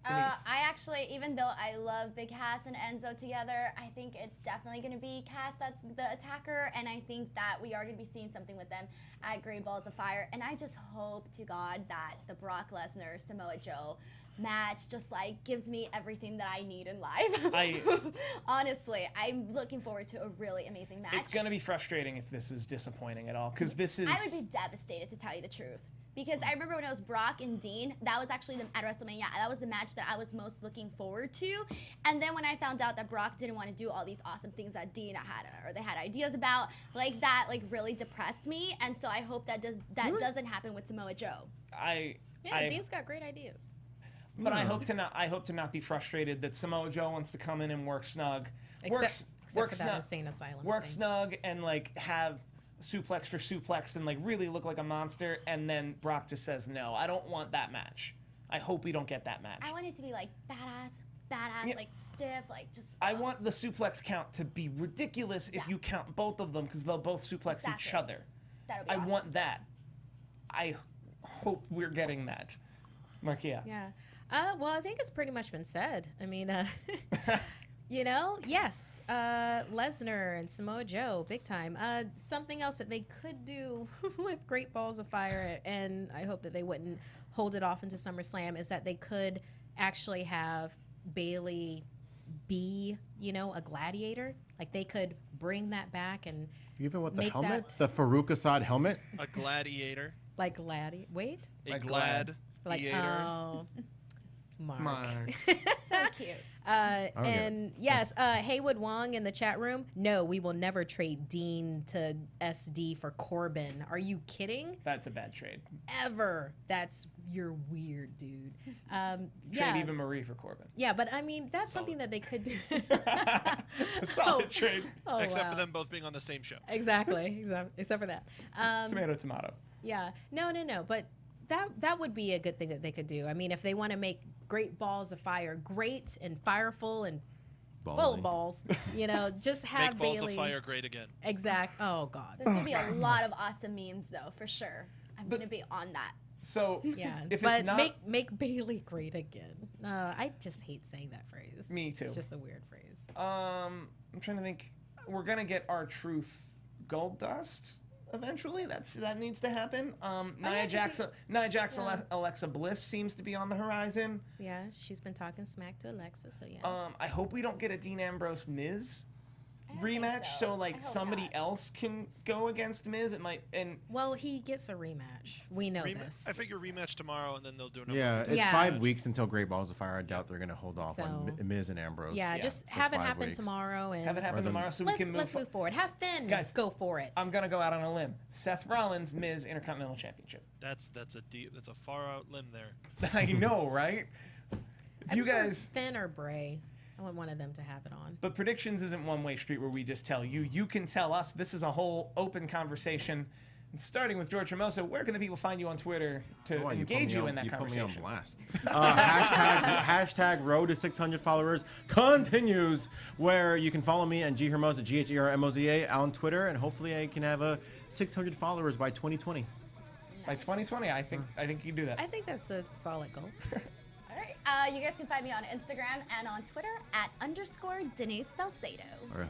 I actually, even though I love Big Cass and Enzo together, I think it's definitely going to be Cass that's the attacker, and I think that we are going to be seeing something with them at Great Balls of Fire. And I just hope to God that the Brock Lesnar Samoa Joe match just like gives me everything that I need in life. Honestly, I'm looking forward to a really amazing match. It's gonna be frustrating if this is disappointing at all, because this is. I would be devastated to tell you the truth. Because I remember when it was Brock and Dean, that was actually at WrestleMania, that was the match that I was most looking forward to. And then when I found out that Brock didn't want to do all these awesome things that Dean had, or they had ideas about, like that, like really depressed me. And so I hope that doesn't happen with Samoa Joe. Dean's got great ideas. But I hope to not be frustrated that Samoa Joe wants to come in and work snug, Except work for snug, that insane asylum. work thing. snug, and like have suplex for suplex and like really look like a monster, and then Brock just says no. I don't want that match. I hope we don't get that match. I want it to be like badass, Yeah. like stiff, like just. I want the suplex count to be ridiculous if you count both of them, because they'll both suplex each Exactly. other. That would be I awesome. want that. I hope we're getting that. Markia. Yeah. Well, I think it's pretty much been said. I mean, you know, yes, Lesnar and Samoa Joe, big time. Something else that they could do with Great Balls of Fire, and I hope that they wouldn't hold it off into SummerSlam, is that they could actually have Bayley be, you know, a gladiator. Like they could bring that back and even with the make helmet, that- the Farouk Assad helmet. A gladiator. like gladi. Wait. A Like glad. Like Theater. oh. Mark. So cute. And yes, Haywood Wong in the chat room. No, we will never trade Dean to SD for Corbin. Are you kidding? That's a bad trade. Ever? You're weird, dude. Trade Yeah, even Marie for Corbin. yeah, but I mean that's something that they could do. It's a solid trade. Oh, Except wow. for them both being on the same show. Exactly. Except for that. Tomato, tomato. Yeah. No. But that would be a good thing that they could do. I mean, if they want to make Great Balls of Fire great and fireful and full of Ballsy. balls, you know, just have Make Balls Bayley. of Fire great again. Exact. Oh God. There's gonna be a lot of awesome memes though, for sure. I'm gonna be on that. So Yeah, if but it's not make Bayley great again. I just hate saying that phrase. Me too. It's just a weird phrase. I'm trying to think. We're gonna get R-Truth Gold Dust eventually. That needs to happen. Nia Jax, Alexa Bliss seems to be on the horizon. Yeah, she's been talking smack to Alexa, so yeah. I hope we don't get a Dean Ambrose Miz don't think rematch, so. so I like hope somebody not. else can go against Miz. It might and Well, he gets a rematch. We know this. I figure rematch tomorrow, and then they'll do another. Yeah, it's Yeah. 5 weeks until Great Balls of Fire. I doubt they're gonna hold off on So- Miz and Ambrose. yeah, Yeah, just for have it 5 happen weeks. tomorrow and have it happen Or the- tomorrow so we can let's move forward. Have Finn Guys, go for it. I'm gonna go out on a limb. Seth Rollins, Miz Intercontinental Championship. That's a far out limb there. I know, right? If you prefer guys. Finn or Bray. I want one of them to have it on. But predictions isn't one-way street where we just tell you. You can tell us. This is a whole open conversation. Starting with George Hermoza, where can the people find you on Twitter to Why, engage you in that you conversation? Put me on blast. Hashtag road to 600 followers continues, where you can follow me and G Hermoza, GHERMOZA on Twitter, and hopefully I can have 600 followers by 2020. By 2020, I think you can do that. I think that's a solid goal. All right. You guys can find me on Instagram and on Twitter at _Denise Salcedo. Or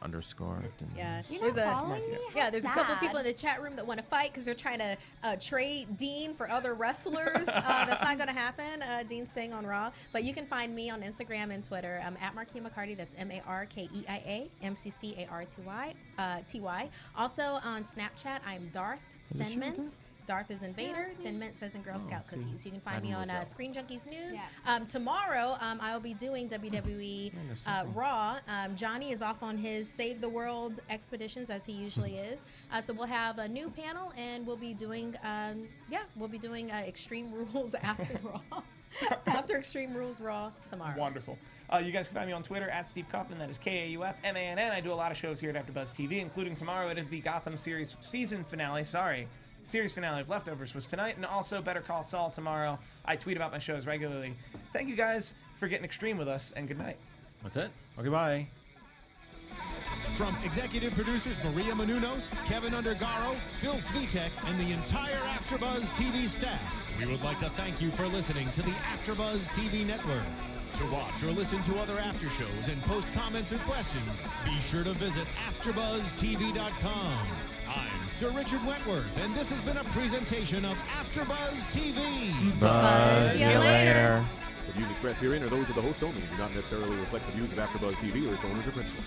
underscore. Yeah, You're there's not a following me? yeah. How There's a couple sad. people in the chat room that want to fight because they're trying to trade Dean for other wrestlers. That's not going to happen. Dean's staying on Raw, but you can find me on Instagram and Twitter. I'm at Markeia McCarty. That's MARKEIA MCCARTY. Also on Snapchat, I'm Darth Thinmints. Darth is in Vader, Thin Mints as in Girl Scout cookies. You can find me on Screen Junkies News. Yeah. Tomorrow, I'll be doing WWE Raw. Johnny is off on his Save the World expeditions as he usually is. So we'll have a new panel, and we'll be doing Extreme Rules after Raw. After Extreme Rules Raw tomorrow. Wonderful. You guys can find me on Twitter at Steve Kaufmann. That is KAUFMANN. I do a lot of shows here at AfterBuzz TV, including tomorrow. It is the Gotham series series finale of Leftovers was tonight, and also Better Call Saul tomorrow. I tweet about my shows regularly. Thank you guys for getting extreme with us, and good night. That's it. Okay, bye. From executive producers Maria Menounos, Kevin Undergaro, Phil Svitek, and the entire AfterBuzz TV staff, we would like to thank you for listening to the AfterBuzz TV network. To watch or listen to other after shows and post comments or questions, be sure to visit AfterBuzzTV.com. I'm Sir Richard Wentworth, and this has been a presentation of AfterBuzz TV. Buzz. See you later. The views expressed herein are those of the hosts only and do not necessarily reflect the views of AfterBuzz TV or its owners or principals.